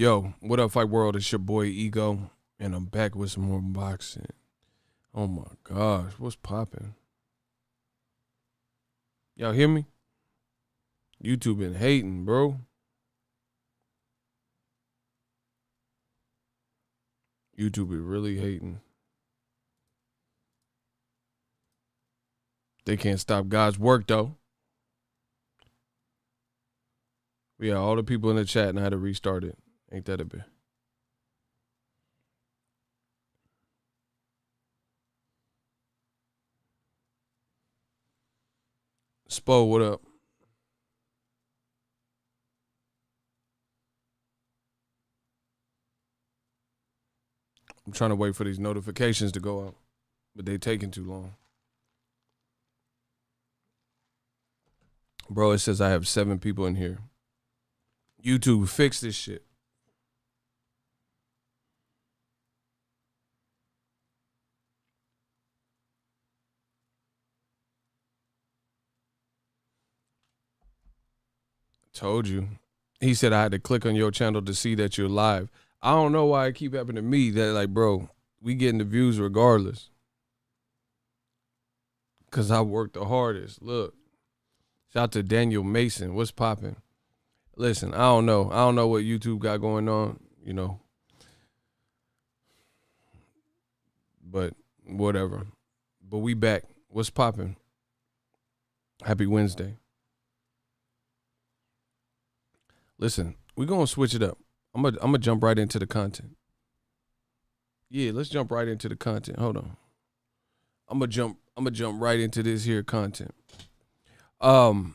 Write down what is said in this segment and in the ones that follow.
Yo, what up, Fight World? It's your boy Ego, and I'm back with some more boxing. Oh my gosh, what's popping? Y'all hear me? YouTube been hating, bro. YouTube is really hating. They can't stop God's work, though. Yeah, all the people in the chat and I had to restart it. Ain't that a bit? Spo, what up? I'm trying to wait for these notifications to go out, but they taking too long. Bro, it says I have 7 people in here. YouTube, fix this shit. Told you. He said I had to click on your channel to see that you're live. I don't know why it keep happening to me. That like, bro, we getting the views regardless. Cause I worked the hardest. Look. Shout out to Daniel Mason. What's popping? Listen, I don't know. I don't know what YouTube got going on, you know. But whatever. But we back. What's popping? Happy Wednesday. Listen, we're gonna switch it up. I'm gonna jump right into the content. Yeah, let's jump right into the content. Hold on. I'm gonna jump right into this here content. Deontay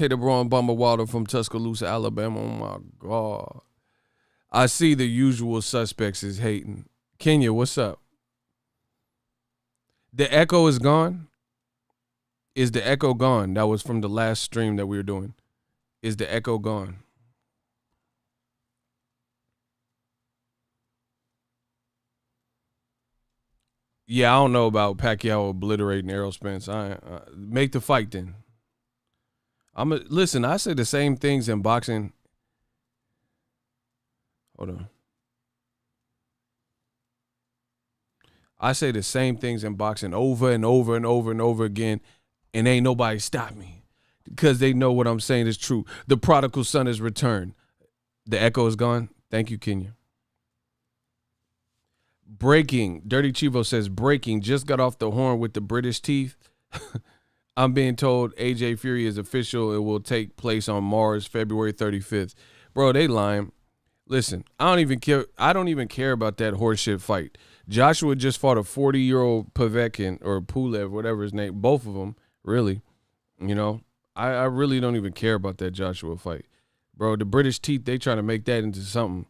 the Braun Bomber Wilder from Tuscaloosa, Alabama. Oh my God. I see the usual suspects is hating. Kenya, what's up? The echo is gone? Is the echo gone? That was from the last stream that we were doing. Is the echo gone? Yeah, I don't know about Pacquiao obliterating Errol Spence. Make the fight then. Listen, I say the same things in boxing. Hold on. I say the same things in boxing over and over and over and over again, and ain't nobody stop me because they know what I'm saying is true. The prodigal son is returned. The echo is gone. Thank you, Kenya. Breaking. Dirty Chivo says, breaking. Just got off the horn with the British teeth. I'm being told AJ Fury is official. It will take place on Mars, February 35th. Bro, they lying. Listen, I don't even care about that horseshit fight. Joshua just fought a 40-year-old Povetkin or Pulev, whatever his name. Both of them, really. You know, I really don't even care about that Joshua fight. Bro, the British teeth, they trying to make that into something.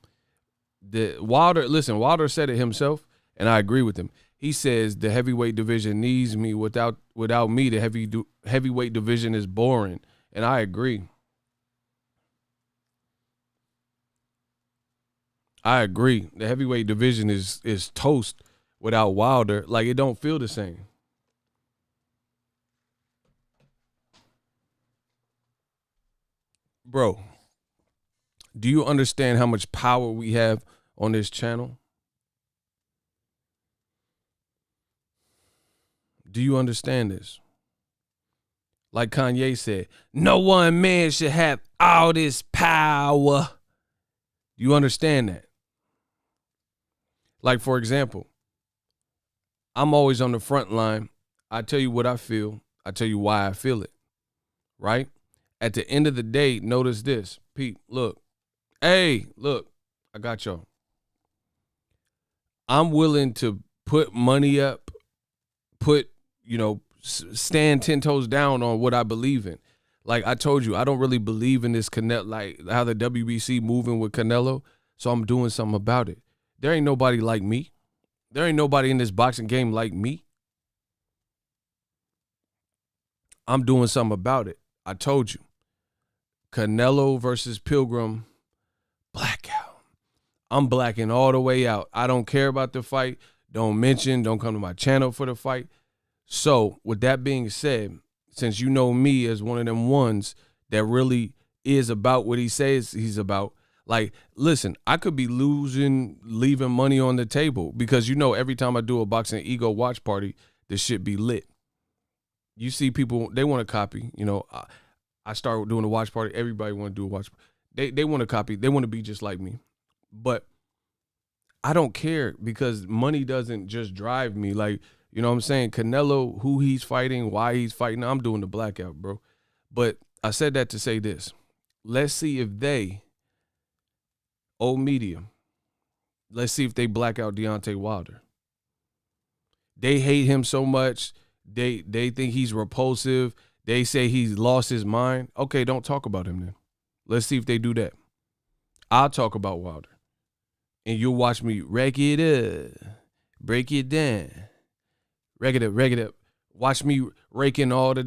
Wilder said it himself, and I agree with him. He says the heavyweight division needs me. Without me, the heavyweight division is boring, and I agree. The heavyweight division is toast without Wilder. Like, it don't feel the same. Bro, do you understand how much power we have on this channel? Do you understand this? Like Kanye said, no one man should have all this power. Do you understand that? Like, for example, I'm always on the front line. I tell you what I feel. I tell you why I feel it. Right? At the end of the day, notice this. Pete, look. Hey, look. I got y'all. I'm willing to put money up, stand 10 toes down on what I believe in. Like I told you, I don't really believe in this Canelo, like how the WBC moving with Canelo, so I'm doing something about it. There ain't nobody like me. There ain't nobody in this boxing game like me. I'm doing something about it. I told you. Canelo versus Pilgrim, blackout. I'm blacking all the way out. I don't care about the fight. Don't come to my channel for the fight. So with that being said, since you know me as one of them ones that really is about what he says he's about. Like, listen, I could be leaving money on the table because, every time I do a Boxing Ego watch party, the shit be lit. You see people, they want to copy. I start doing a watch party. Everybody want to do a watch party. They want to copy. They want to be just like me. But I don't care because money doesn't just drive me. Like, you know what I'm saying? Canelo, who he's fighting, why he's fighting, I'm doing the blackout, bro. But I said that to say this. Let's see if they, old media, let's see if they black out Deontay Wilder. They hate him so much. They think he's repulsive. They say he's lost his mind. Okay, don't talk about him then. Let's see if they do that. I'll talk about Wilder. And you'll watch me rack it up, break it down, rake it up. Watch me raking all the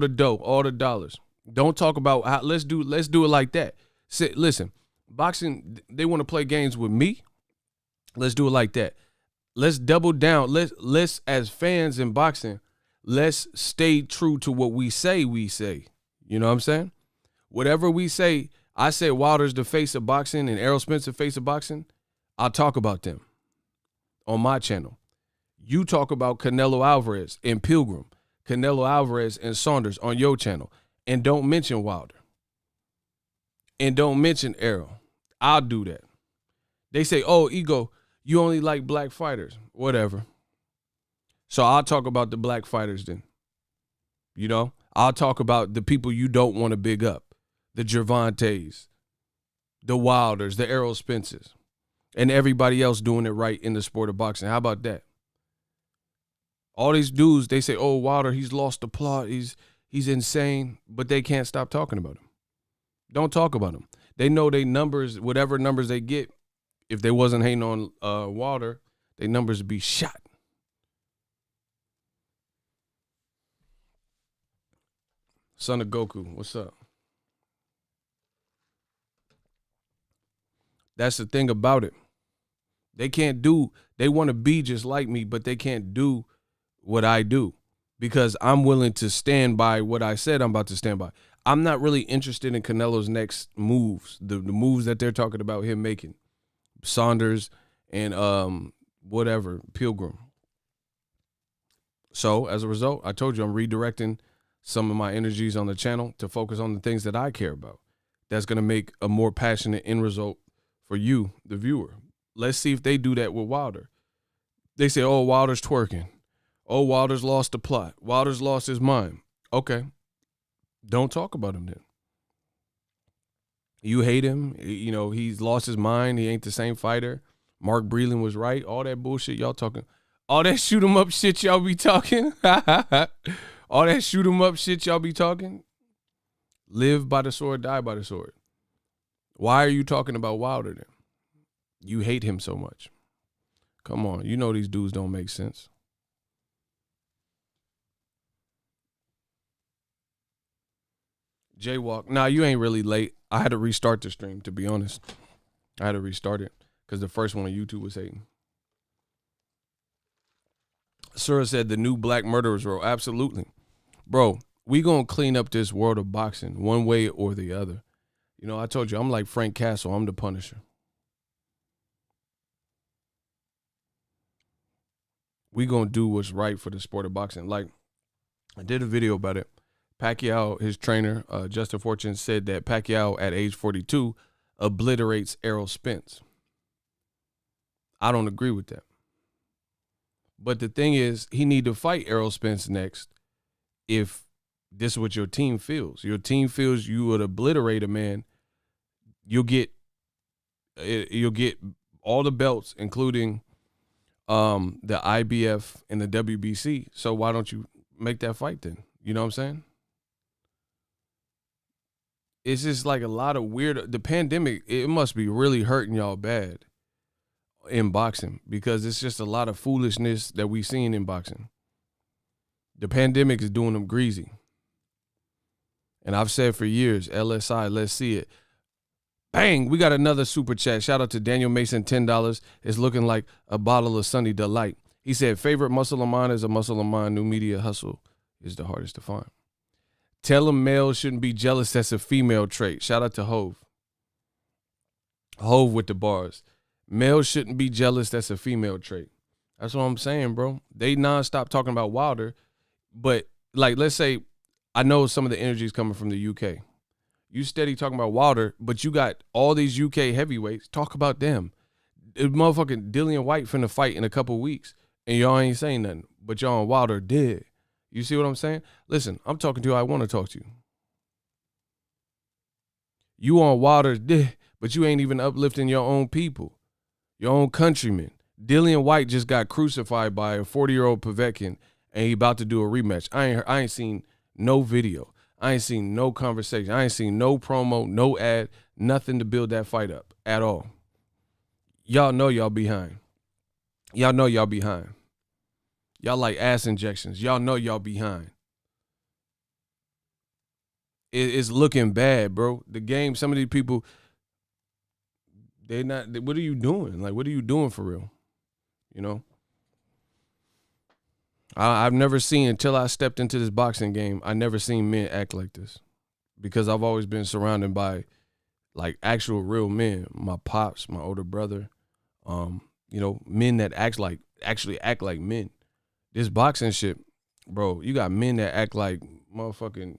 dough, all the dollars. Don't talk about how. Let's do it like that. Listen, boxing, they want to play games with me. Let's do it like that. Let's double down. Let's as fans in boxing, let's stay true to what we say. You know what I'm saying? Whatever we say, I say Wilder's the face of boxing and Errol Spence the face of boxing. I'll talk about them on my channel. You talk about Canelo Alvarez and Pilgrim, Canelo Alvarez and Saunders on your channel, and don't mention Wilder. And don't mention Errol. I'll do that. They say, oh, Ego, you only like black fighters. Whatever. So I'll talk about the black fighters then. I'll talk about the people you don't want to big up. The Gervantes, the Wilders, the Errol Spences, and everybody else doing it right in the sport of boxing. How about that? All these dudes, they say, oh, Wilder, he's lost the plot. He's insane, but they can't stop talking about him. Don't talk about him. They know they numbers, whatever numbers they get, if they wasn't hating on Wilder, their numbers would be shot. Son of Goku, what's up? That's the thing about it. They want to be just like me, but they can't do what I do because I'm willing to stand by what I said I'm about to stand by. I'm not really interested in Canelo's next moves, the moves that they're talking about him making. Saunders and Pilgrim. So as a result, I told you I'm redirecting some of my energies on the channel to focus on the things that I care about. That's going to make a more passionate end result for you, the viewer. Let's see if they do that with Wilder. They say, oh, Wilder's twerking. Oh, Wilder's lost the plot. Wilder's lost his mind. Okay. Don't talk about him then. You hate him. He's lost his mind. He ain't the same fighter. Mark Breland was right. All that bullshit y'all talking. All that shoot 'em up shit y'all be talking. All that shoot 'em up shit y'all be talking. Live by the sword, die by the sword. Why are you talking about Wilder then? You hate him so much. Come on. These dudes don't make sense. Jaywalk. Nah, you ain't really late. I had to restart the stream, to be honest. I had to restart it because the first one on YouTube was hating. Sura said the new black murderers role. Absolutely. Bro, we going to clean up this world of boxing one way or the other. I told you, I'm like Frank Castle. I'm the Punisher. We going to do what's right for the sport of boxing. Like, I did a video about it. Pacquiao, his trainer, Justin Fortune, said that Pacquiao at age 42 obliterates Errol Spence. I don't agree with that. But the thing is, he need to fight Errol Spence next if this is what your team feels. Your team feels you would obliterate a man. You'll get all the belts, including the IBF and the WBC. So why don't you make that fight then? You know what I'm saying? It's just like a lot of weird. The pandemic, it must be really hurting y'all bad in boxing because it's just a lot of foolishness that we've seen in boxing. The pandemic is doing them greasy. And I've said for years, LSI, let's see it. Bang, we got another super chat. Shout out to Daniel Mason, $10. It's looking like a bottle of Sunny Delight. He said, favorite muscle of mine is a muscle of mine. New media hustle is the hardest to find. Tell them males shouldn't be jealous. That's a female trait. Shout out to Hove. Hove with the bars. Males shouldn't be jealous. That's a female trait. That's what I'm saying, bro. They nonstop talking about Wilder, but like, let's say, I know some of the energy is coming from the UK. You steady talking about Wilder, but you got all these UK heavyweights. Talk about them. Motherfucking Dillian White finna fight in a couple weeks, and y'all ain't saying nothing. But y'all on Wilder dead. You see what I'm saying? Listen, I'm talking to you. I want to talk to you. You on Wilder dead, but you ain't even uplifting your own people, your own countrymen. Dillian White just got crucified by a 40-year-old Povetkin, and he about to do a rematch. I ain't seen no video. I ain't seen no conversation. I ain't seen no promo, no ad, nothing to build that fight up at all. Y'all know y'all behind. Y'all know y'all behind. Y'all like ass injections. Y'all know y'all behind. It's looking bad, bro. The game, some of these people, what are you doing? Like, what are you doing for real? You know? I've never seen, until I stepped into this boxing game, I never seen men act like this, because I've always been surrounded by like actual real men. My pops, my older brother, you know, men that actually act like men. This boxing shit, bro, you got men that act like motherfucking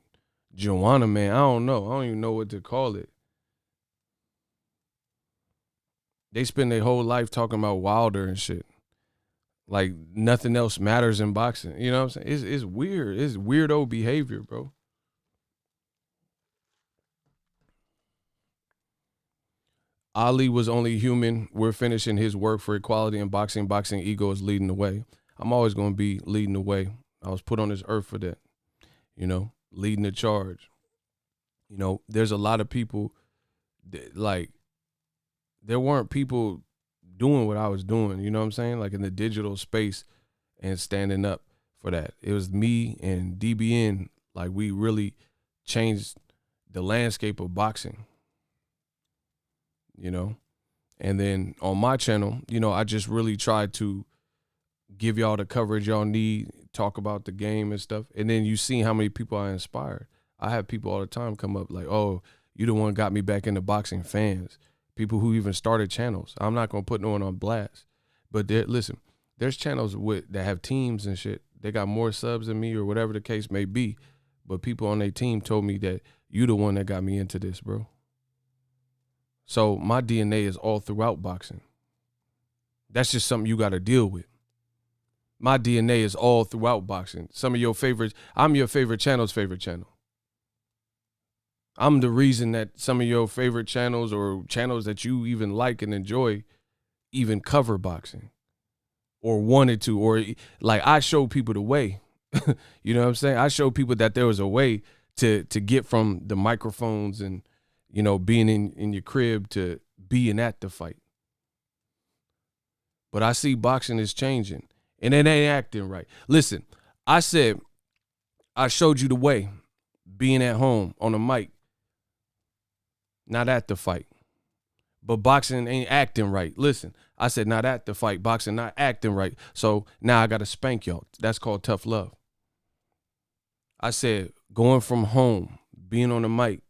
Joanna, man. I don't know. I don't even know what to call it. They spend their whole life talking about Wilder and shit. Like nothing else matters in boxing. You know what I'm saying? It's weird. It's weirdo behavior, bro. Ali was only human. We're finishing his work for equality in boxing. Boxing ego is leading the way. I'm always going to be leading the way. I was put on this earth for that, you know, leading the charge. You know, there's a lot of people that, like, there weren't people doing what I was doing, you know what I'm saying? Like in the digital space and standing up for that. It was me and DBN, like we really changed the landscape of boxing, you know? And then on my channel, you know, I just really tried to give y'all the coverage y'all need, talk about the game and stuff. And then you see how many people I inspired. I have people all the time come up like, oh, you the one got me back into boxing, fans. People who even started channels. I'm not going to put no one on blast. But listen, there's channels that have teams and shit. They got more subs than me or whatever the case may be. But people on their team told me that you the one that got me into this, bro. So my DNA is all throughout boxing. That's just something you got to deal with. My DNA is all throughout boxing. Some of your favorites, I'm your favorite channel's favorite channel. I'm the reason that some of your favorite channels or channels that you even like and enjoy even cover boxing or wanted to, or like I show people the way. You know what I'm saying? I show people that there was a way to get from the microphones and, you know, being in your crib to being at the fight. But I see boxing is changing and it ain't acting right. Listen, I said I showed you the way, being at home on a mic. Not at the fight. But boxing ain't acting right. Listen, I said not at the fight. Boxing not acting right. So now I got to spank y'all. That's called tough love. I said going from home, being on the mic,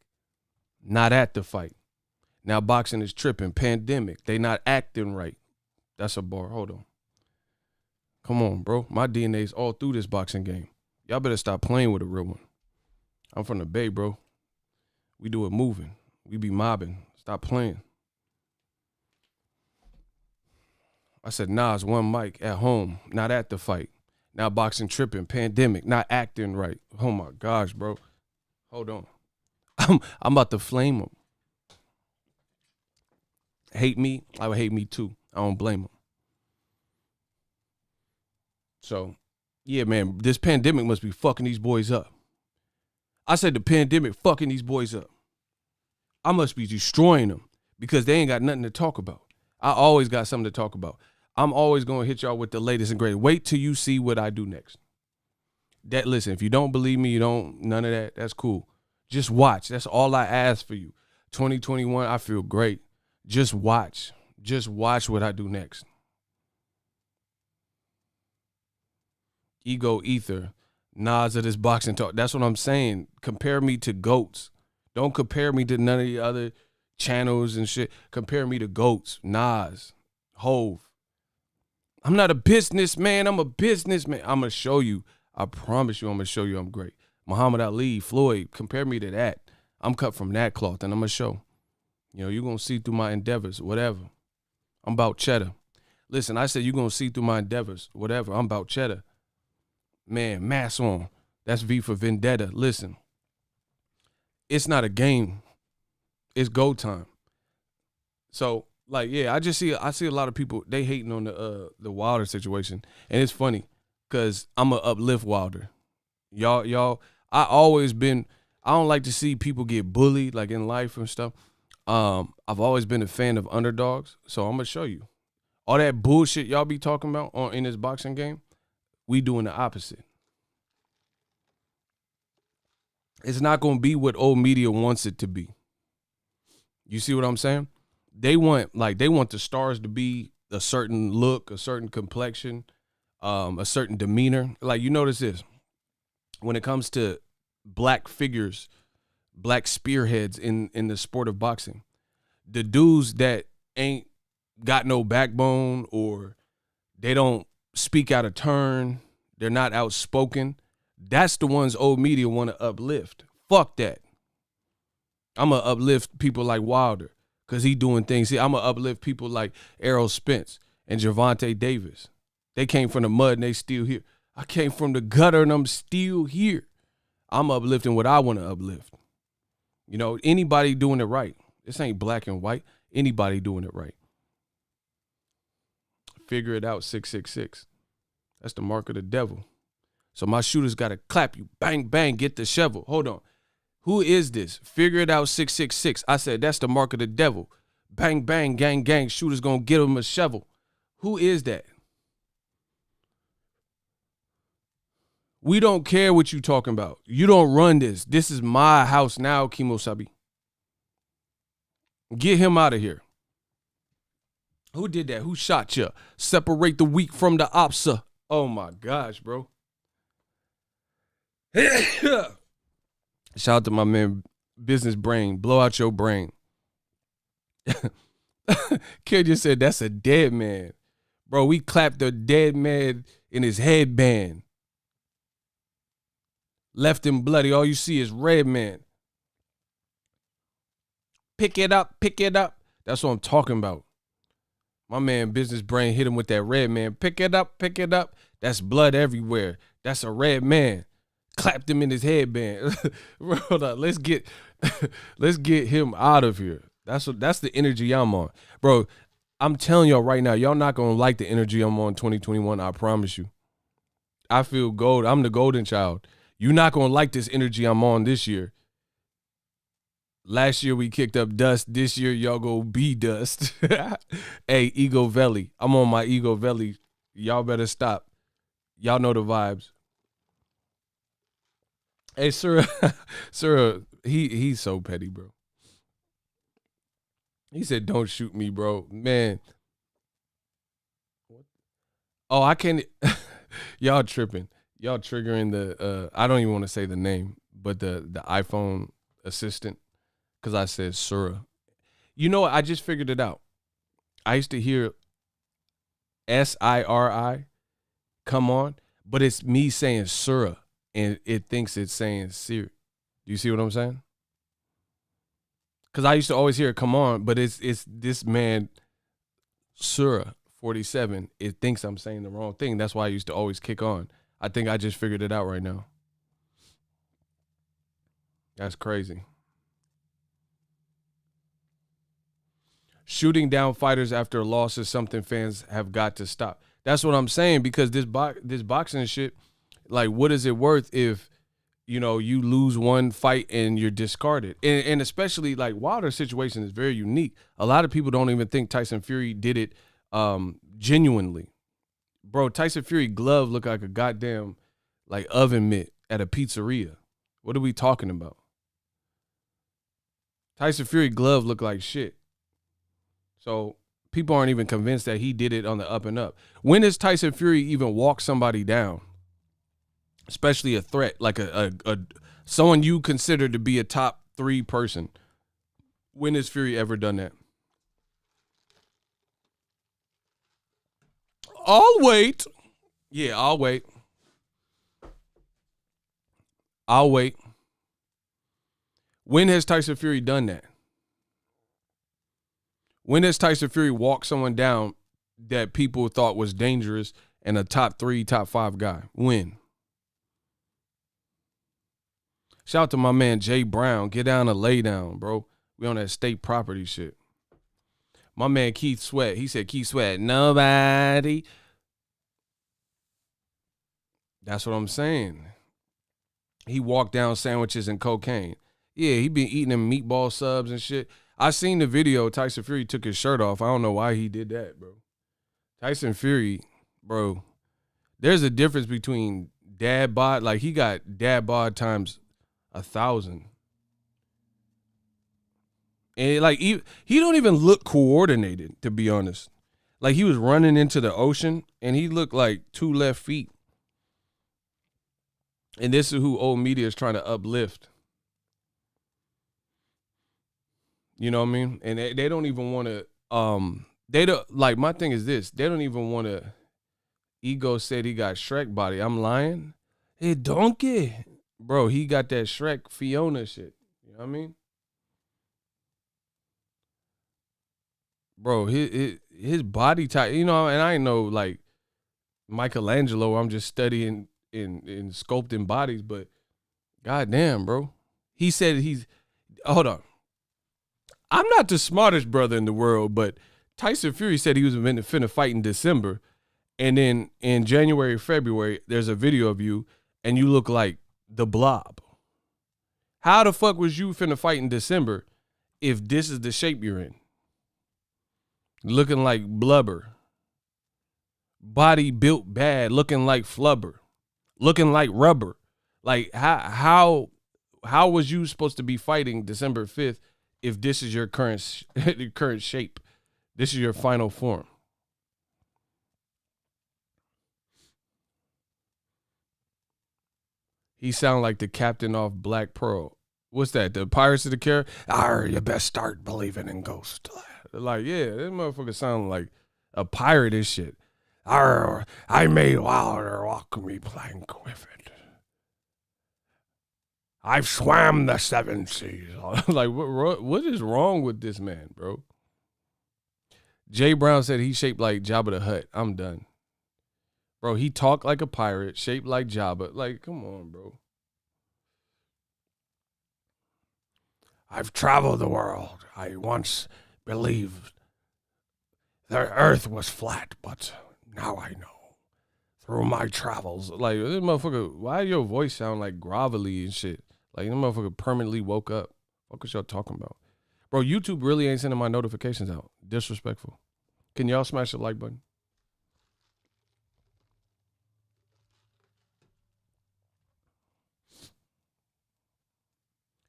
not at the fight. Now boxing is tripping. Pandemic. They not acting right. That's a bar. Hold on. Come on, bro. My DNA's all through this boxing game. Y'all better stop playing with a real one. I'm from the Bay, bro. We do it moving. We be mobbing. Stop playing. I said, Nas, one mic at home, not at the fight. Now boxing tripping, pandemic, not acting right. Oh my gosh, bro. Hold on. I'm about to flame them. Hate me, I would hate me too. I don't blame them. So, yeah, man, this pandemic must be fucking these boys up. I said the pandemic fucking these boys up. I must be destroying them because they ain't got nothing to talk about. I always got something to talk about. I'm always going to hit y'all with the latest and greatest. Wait till you see what I do next. Listen, if you don't believe me, none of that, that's cool. Just watch. That's all I ask for you. 2021, I feel great. Just watch. Just watch what I do next. Ego ether. Nas of this boxing talk. That's what I'm saying. Compare me to GOATs. Don't compare me to none of the other channels and shit. Compare me to GOATs. Nas, Hove. I'm not a businessman. I'm a businessman. I'm going to show you. I promise you I'm going to show you I'm great. Muhammad Ali, Floyd, compare me to that. I'm cut from that cloth, and I'm going to show. You're going to see through my endeavors, whatever. I'm about cheddar. Listen, I said you're going to see through my endeavors, whatever. I'm about cheddar. Man, mask on. That's V for Vendetta. Listen, it's not a game. It's go time. So, like, yeah, I see a lot of people, they hating on the Wilder situation. And it's funny because I'm a uplift Wilder. Y'all, I don't like to see people get bullied, like, in life and stuff. I've always been a fan of underdogs, so I'm going to show you. All that bullshit y'all be talking about in this boxing game, we doing the opposite. It's not going to be what old media wants it to be. You see what I'm saying? They want the stars to be a certain look, a certain complexion, a certain demeanor. Like, you notice this. When it comes to black figures, black spearheads in the sport of boxing, the dudes that ain't got no backbone or they don't speak out of turn, they're not outspoken, that's the ones old media want to uplift. Fuck that. I'm going to uplift people like Wilder because he doing things. See, I'm going to uplift people like Errol Spence and Gervonta Davis. They came from the mud and they still here. I came from the gutter and I'm still here. I'm uplifting what I want to uplift. Anybody doing it right. This ain't black and white. Anybody doing it right. Figure it out, 666. That's the mark of the devil. So my shooters got to clap you. Bang, bang, get the shovel. Hold on. Who is this? Figure it out, 666. I said, that's the mark of the devil. Bang, bang, gang, gang. Shooters going to get him a shovel. Who is that? We don't care what you talking about. You don't run this. This is my house now, Kimo Sabi. Get him out of here. Who did that? Who shot you? Separate the weak from the opsa. Oh, my gosh, bro. Shout out to my man, Business Brain. Blow out your brain. Kid just said, that's a dead man. Bro, we clapped a dead man in his headband. Left him bloody. All you see is red man. Pick it up, pick it up. That's what I'm talking about. My man, Business Brain, hit him with that red man. Pick it up, pick it up. That's blood everywhere. That's a red man. Clapped him in his headband. Hold on, let's get him out of here. That's the energy I'm on. Bro, I'm telling y'all right now, y'all not gonna like the energy I'm on 2021. I promise you. I feel gold. I'm the golden child. You're not gonna like this energy I'm on this year. Last year we kicked up dust. This year y'all go be dust. Hey, Ego Valley. I'm on my Ego Valley. Y'all better stop. Y'all know the vibes. Hey, sir, he's so petty, bro. He said, "Don't shoot me, bro." Man. Oh, I can't. Y'all tripping. Y'all triggering the. I don't even want to say the name, but the iPhone assistant, because I said Sura. You know what? I just figured it out. I used to hear SIRI come on, but it's me saying Sura. And it thinks it's saying Siri. Do you see what I'm saying? Because I used to always hear it come on, but it's this man, Surah 47. It thinks I'm saying the wrong thing. That's why I used to always kick on. I think I just figured it out right now. That's crazy. Shooting down fighters after a loss is something fans have got to stop. That's what I'm saying, because this boxing shit, like, what is it worth if, you lose one fight and you're discarded? And especially, like, Wilder's situation is very unique. A lot of people don't even think Tyson Fury did it genuinely. Bro, Tyson Fury glove looked like a goddamn, like, oven mitt at a pizzeria. What are we talking about? Tyson Fury glove looked like shit. So people aren't even convinced that he did it on the up and up. When has Tyson Fury even walked somebody down? especially a threat, like a someone you consider to be a top 3 person. When has Fury ever done that? I'll wait. Yeah, I'll wait. I'll wait. When has Tyson Fury done that? When has Tyson Fury walked someone down that people thought was dangerous and a top 3, top 5 guy? When? Shout out to my man Jay Brown. Get down and lay down, bro. We on that state property shit. My man Keith Sweat. He said, Keith Sweat, nobody. That's what I'm saying. He walked down sandwiches and cocaine. Yeah, he been eating them meatball subs and shit. I seen the video. Tyson Fury took his shirt off. I don't know why he did that, bro. Tyson Fury, bro, there's a difference between dad bod. Like, he got dad bod times 1,000. And, like, he don't even look coordinated, to be honest. Like, he was running into the ocean, and he looked like 2 left feet. And this is who old media is trying to uplift. You know what I mean? And they don't even want to, they don't, like, my thing is this. They don't even want to, Ego said he got Shrek body. I'm lying? Hey, donkey. Bro, he got that Shrek Fiona shit. You know what I mean? Bro, his body type, you know, and I know, like, Michelangelo, I'm just studying in sculpting bodies, but goddamn, bro. He said hold on. I'm not the smartest brother in the world, but Tyson Fury said he was finna fight in December. And then in January, February, there's a video of you and you look like the Blob. How the fuck was you finna fight in December if this is the shape you're in? Looking like blubber. Body built bad, looking like flubber. Looking like rubber. Like, how was you supposed to be fighting December 5th if this is your current shape? This is your final form. He sound like the captain off Black Pearl. What's that? The Pirates of the Caribbean? You best start believing in ghosts. Like, yeah, this motherfucker sound like a pirate and shit. Arr, I made Wilder walk me plank with it. I've swam the 7 seas. Like, what is wrong with this man, bro? Jay Brown said he shaped like Jabba the Hutt. I'm done. Bro, he talked like a pirate, shaped like Jabba. Like, come on, bro. I've traveled the world. I once believed the earth was flat, but now I know. Through my travels. Like, this motherfucker, why your voice sound like grovelly and shit? Like, this motherfucker permanently woke up. What was y'all talking about? Bro, YouTube really ain't sending my notifications out. Disrespectful. Can y'all smash the like button?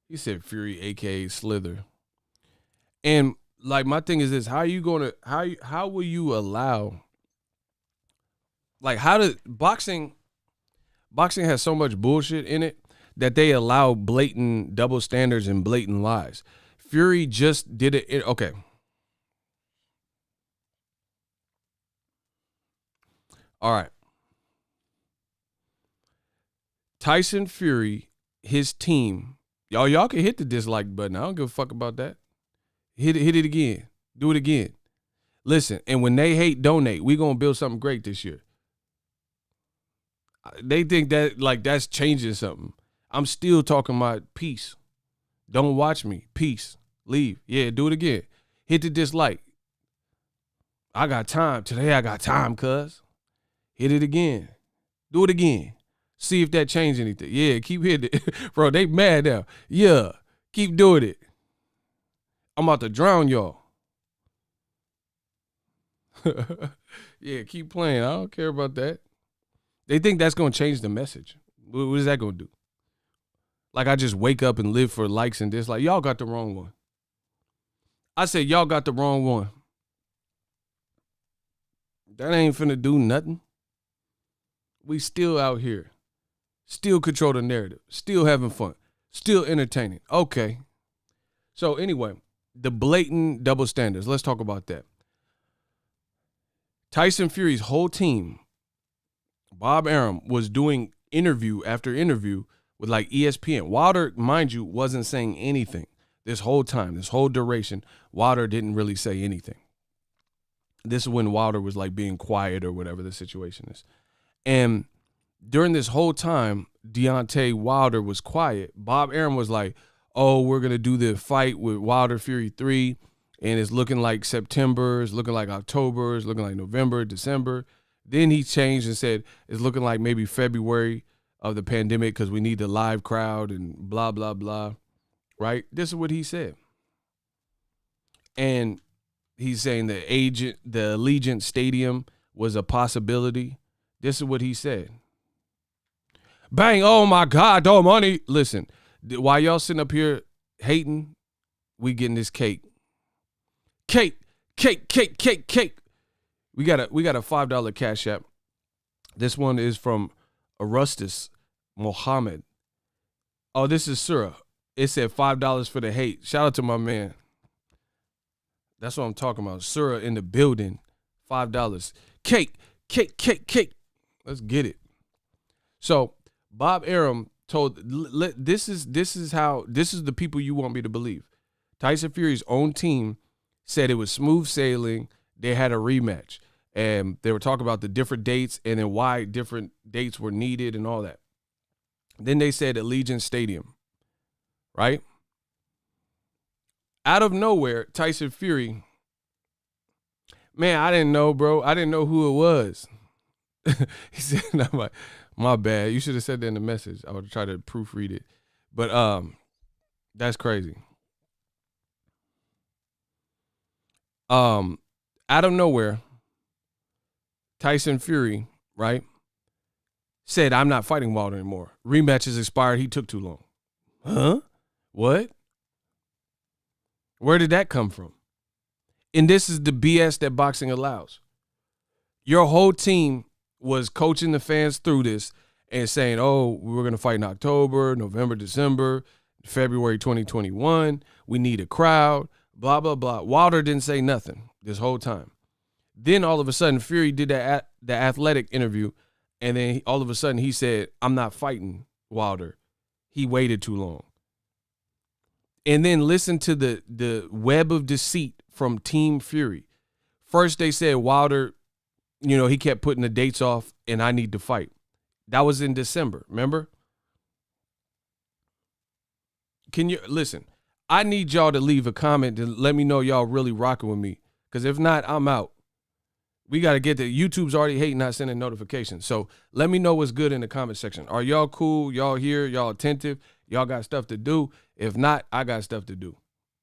He said Fury, aka Slither. And like, my thing is this: how will you allow? Like, how does boxing has so much bullshit in it that they allow blatant double standards and blatant lies. Fury just did it. Okay. All right. Tyson Fury, his team. Y'all can hit the dislike button. I don't give a fuck about that. Hit it again. Do it again. Listen, and when they hate, donate. We gonna build something great this year. They think that, like, that's changing something. I'm still talking about peace. Don't watch me. Peace. Leave. Yeah, do it again. Hit the dislike. I got time. Today I got time, cuz. Hit it again. Do it again. See if that changed anything. Yeah, keep hitting it. Bro, they mad now. Yeah, keep doing it. I'm about to drown y'all. Yeah, keep playing. I don't care about that. They think that's going to change the message. What is that going to do? Like, I just wake up and live for likes and dislikes. Y'all got the wrong one. I said, y'all got the wrong one. That ain't finna do nothing. We still out here. still control the narrative, still having fun, still entertaining. Okay. So anyway, the blatant double standards. Let's talk about that. Tyson Fury's whole team, Bob Arum, was doing interview after interview with like ESPN. Wilder, mind you, wasn't saying anything this whole time, this whole duration. Wilder didn't really say anything. This is when Wilder was like being quiet or whatever the situation is. And during this whole time, Deontay Wilder was quiet. Bob Arum was like, oh, we're going to do the fight with Wilder Fury 3. And it's looking like September, it's looking like October, it's looking like November, December. Then he changed and said it's looking like maybe February of the pandemic because we need the live crowd and blah, blah, blah. Right? This is what he said. And he's saying the Allegiant Stadium was a possibility. This is what he said. Bang, oh my God, no money. Listen, while y'all sitting up here hating, we getting this cake. Cake. We got a $5 Cash App. This one is from Arustus Mohammed. Oh, this is Surah. It said $5 for the hate. Shout out to my man. That's what I'm talking about. Surah in the building. $5. Cake. Let's get it. So Bob Arum told this is the people you want me to believe. Tyson Fury's own team said it was smooth sailing. They had a rematch. And they were talking about the different dates and then why different dates were needed and all that. Then they said Allegiant Stadium, right? Out of nowhere, Tyson Fury, man, I didn't know, bro. I didn't know who it was. He said, I'm like, my bad. You should have said that in the message. I would try to proofread it. But that's crazy. Out of nowhere, Tyson Fury, right, said, I'm not fighting Wilder anymore. Rematch is expired. He took too long. Huh? What? Where did that come from? And this is the BS that boxing allows. Your whole team was coaching the fans through this and saying, oh, we're going to fight in October, November, December, February 2021. We need a crowd, blah, blah, blah. Wilder didn't say nothing this whole time. Then all of a sudden, Fury did the athletic interview, and then all of a sudden he said, I'm not fighting Wilder. He waited too long. And then listen to the web of deceit from Team Fury. First they said Wilder, he kept putting the dates off, and I need to fight. That was in December, remember? Can you, listen, I need y'all to leave a comment to let me know y'all really rocking with me, because if not, I'm out. We got to get that. YouTube's already hating not sending notifications. So let me know what's good in the comment section. Are y'all cool? Y'all here? Y'all attentive? Y'all got stuff to do? If not, I got stuff to do.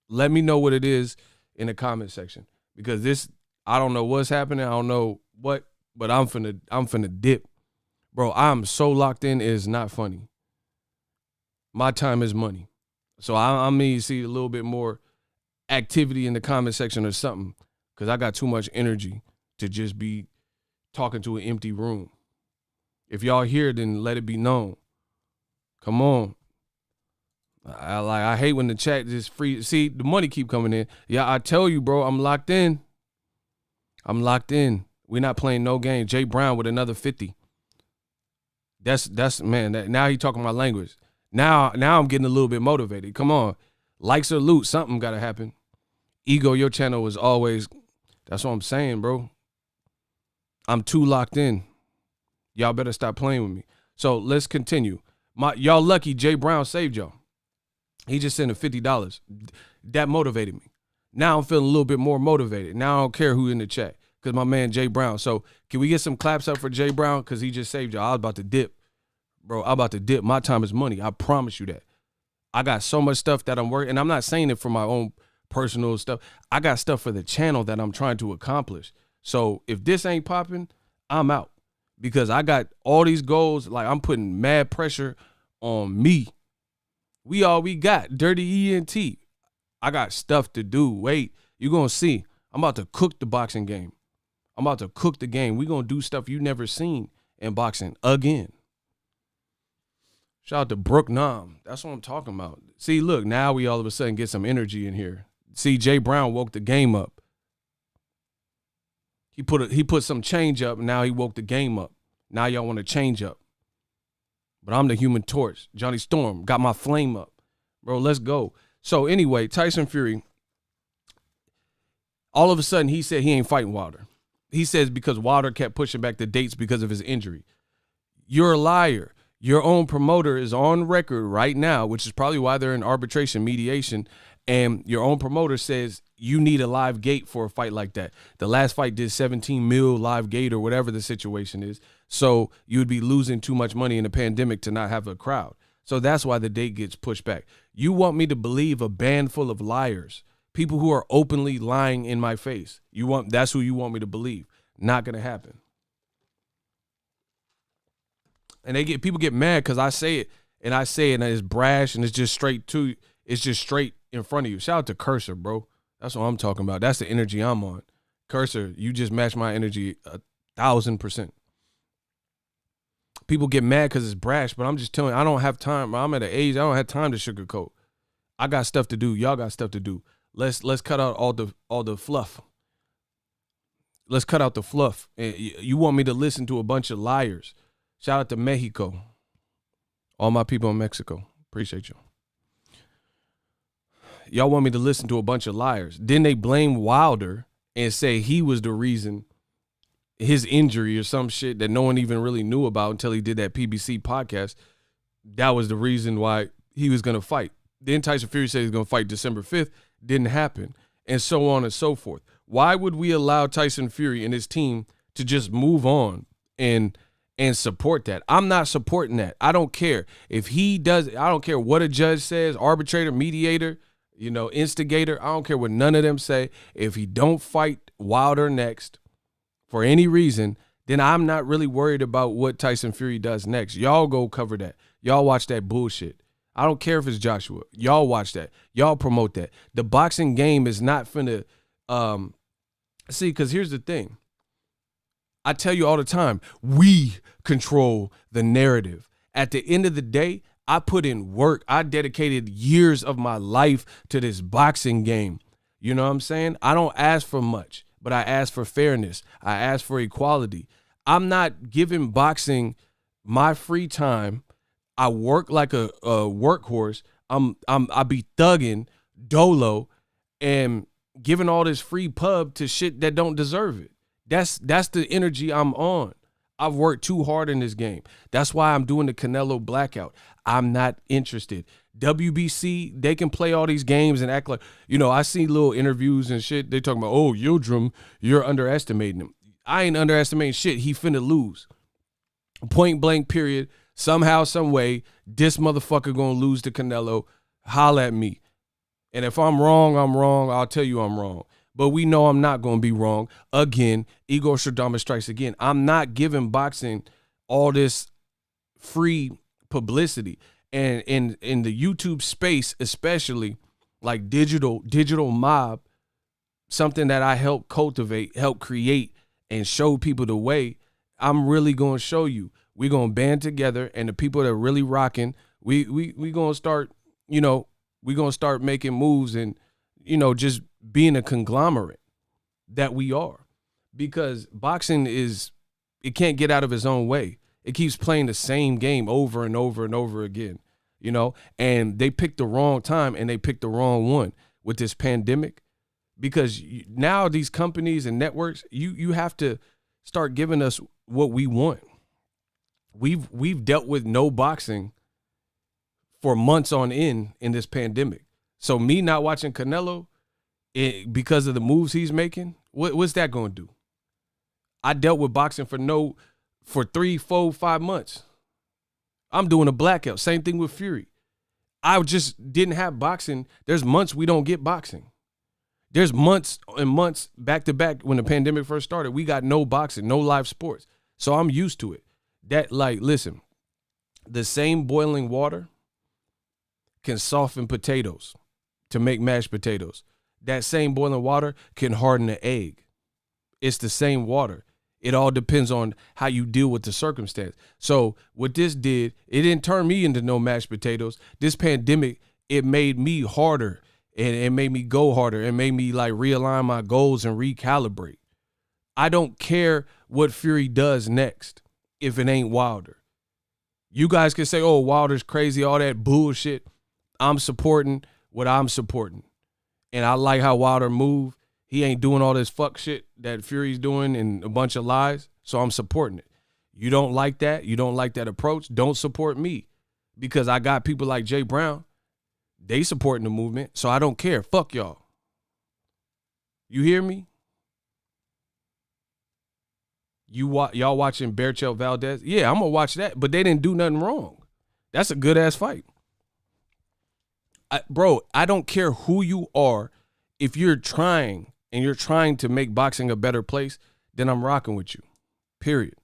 Let me know what it is in the comment section, because this, I don't know what's happening. I don't know what, but I'm finna dip. Bro, I'm so locked in, it's not funny. My time is money. So I need to see a little bit more activity in the comment section or something, because I got too much energy to just be talking to an empty room. If y'all here, then let it be known. Come on. I hate when the chat is free. See, the money keep coming in. Yeah, I tell you, bro, I'm locked in. We're not playing no game. Jay Brown with another 50. That's man, now he talking my language. Now I'm getting a little bit motivated. Come on. Likes or loot, something got to happen. Ego, your channel is always, that's what I'm saying, bro. I'm too locked in. Y'all better stop playing with me. So let's continue. Y'all lucky Jay Brown saved y'all. He just sent $50. That motivated me. Now I'm feeling a little bit more motivated. Now I don't care who in the chat, because my man Jay Brown. So can we get some claps up for Jay Brown, because he just saved y'all. I was about to dip. Bro, I'm about to dip. My time is money. I promise you that. I got so much stuff that I'm working, and I'm not saying it for my own personal stuff. I got stuff for the channel that I'm trying to accomplish. So if this ain't popping, I'm out, because I got all these goals. Like, I'm putting mad pressure on me. We all we got. Dirty ENT. I got stuff to do. Wait, you're going to see. I'm about to cook the boxing game. I'm about to cook the game. We're going to do stuff you never seen in boxing again. Shout out to Brook Nam. That's what I'm talking about. See, look, now we all of a sudden get some energy in here. See, Jay Brown woke the game up. He put some change up, and now he woke the game up. Now y'all want to change up. But I'm the Human Torch. Johnny Storm got my flame up. Bro, let's go. So anyway, Tyson Fury, all of a sudden he said he ain't fighting Wilder. He says because Wilder kept pushing back the dates because of his injury. You're a liar. Your own promoter is on record right now, which is probably why they're in arbitration mediation, and your own promoter says you need a live gate for a fight like that. The last fight did 17 mil live gate or whatever the situation is. So you would be losing too much money in a pandemic to not have a crowd. So that's why the date gets pushed back. You want me to believe a band full of liars, people who are openly lying in my face. That's who you want me to believe. Not going to happen. And people get mad because I say it and it's brash and it's just straight in front of you. Shout out to Cursor, bro. That's what I'm talking about. That's the energy I'm on. Cursor, you just match my energy 1,000%. People get mad because it's brash, but I'm just telling you, I don't have time. I'm at an age, I don't have time to sugarcoat. I got stuff to do. Y'all got stuff to do. Let's cut out all the fluff. Let's cut out the fluff. You want me to listen to a bunch of liars. Shout out to Mexico. All my people in Mexico. Appreciate you. Y'all want me to listen to a bunch of liars. Then they blame Wilder and say he was the reason his injury or some shit that no one even really knew about until he did that PBC podcast. That was the reason why he was going to fight. Then Tyson Fury said he's going to fight December 5th. Didn't happen. And so on and so forth. Why would we allow Tyson Fury and his team to just move on and support that? I'm not supporting that. I don't care. If he does, I don't care what a judge says, arbitrator, mediator, instigator. I don't care what none of them say. If he don't fight Wilder next for any reason, then I'm not really worried about what Tyson Fury does next. Y'all go cover that. Y'all watch that bullshit. I don't care if it's Joshua. Y'all watch that. Y'all promote that. The boxing game is not finna see, because here's the thing. I tell you all the time, we control the narrative. At the end of the day, I put in work. I dedicated years of my life to this boxing game. You know what I'm saying? I don't ask for much, but I ask for fairness. I ask for equality. I'm not giving boxing my free time. I work like a workhorse. I be thugging dolo and giving all this free pub to shit that don't deserve it. That's the energy I'm on. I've worked too hard in this game. That's why I'm doing the Canelo blackout. I'm not interested. WBC, they can play all these games and act like, I see little interviews and shit. They talking about, oh, Yildirim, you're underestimating him. I ain't underestimating shit. He finna lose. Point blank period. Somehow, some way, this motherfucker gonna lose to Canelo. Holla at me. And if I'm wrong, I'm wrong. I'll tell you I'm wrong. But we know I'm not going to be wrong. Again, Igor Shadama strikes again. I'm not giving boxing all this free publicity. And in the YouTube space, especially like digital mob, something that I help cultivate, help create, and show people the way, I'm really going to show you. We're going to band together, and the people that are really rocking, we going to start, we're going to start making moves and, just being a conglomerate that we are, because boxing it can't get out of its own way. It keeps playing the same game over and over and over again, and they picked the wrong time and they picked the wrong one with this pandemic, because now these companies and networks, you have to start giving us what we want. We've dealt with no boxing for months on end in this pandemic. So me not watching Canelo because of the moves he's making, what's that going to do? I dealt with boxing for 3, 4, 5 months. I'm doing a blackout. Same thing with Fury. I just didn't have boxing. There's months we don't get boxing. There's months and months back to back when the pandemic first started. We got no boxing, no live sports. So I'm used to it. Listen, the same boiling water can soften potatoes to make mashed potatoes. That same boiling water can harden an egg. It's the same water. It all depends on how you deal with the circumstance. So what this did, it didn't turn me into no mashed potatoes. This pandemic, it made me harder, and it made me go harder. It made me like realign my goals and recalibrate. I don't care what Fury does next if it ain't Wilder. You guys can say, oh, Wilder's crazy, all that bullshit. I'm supporting what I'm supporting. And I like how Wilder move. He ain't doing all this fuck shit that Fury's doing and a bunch of lies, so I'm supporting it. You don't like that? You don't like that approach? Don't support me, because I got people like Jay Brown. They supporting the movement, so I don't care. Fuck y'all. You hear me? Y'all watching Berchelt Valdez? Yeah, I'm going to watch that, but they didn't do nothing wrong. That's a good-ass fight. Bro, I don't care who you are. If you're trying to make boxing a better place, then I'm rocking with you, period.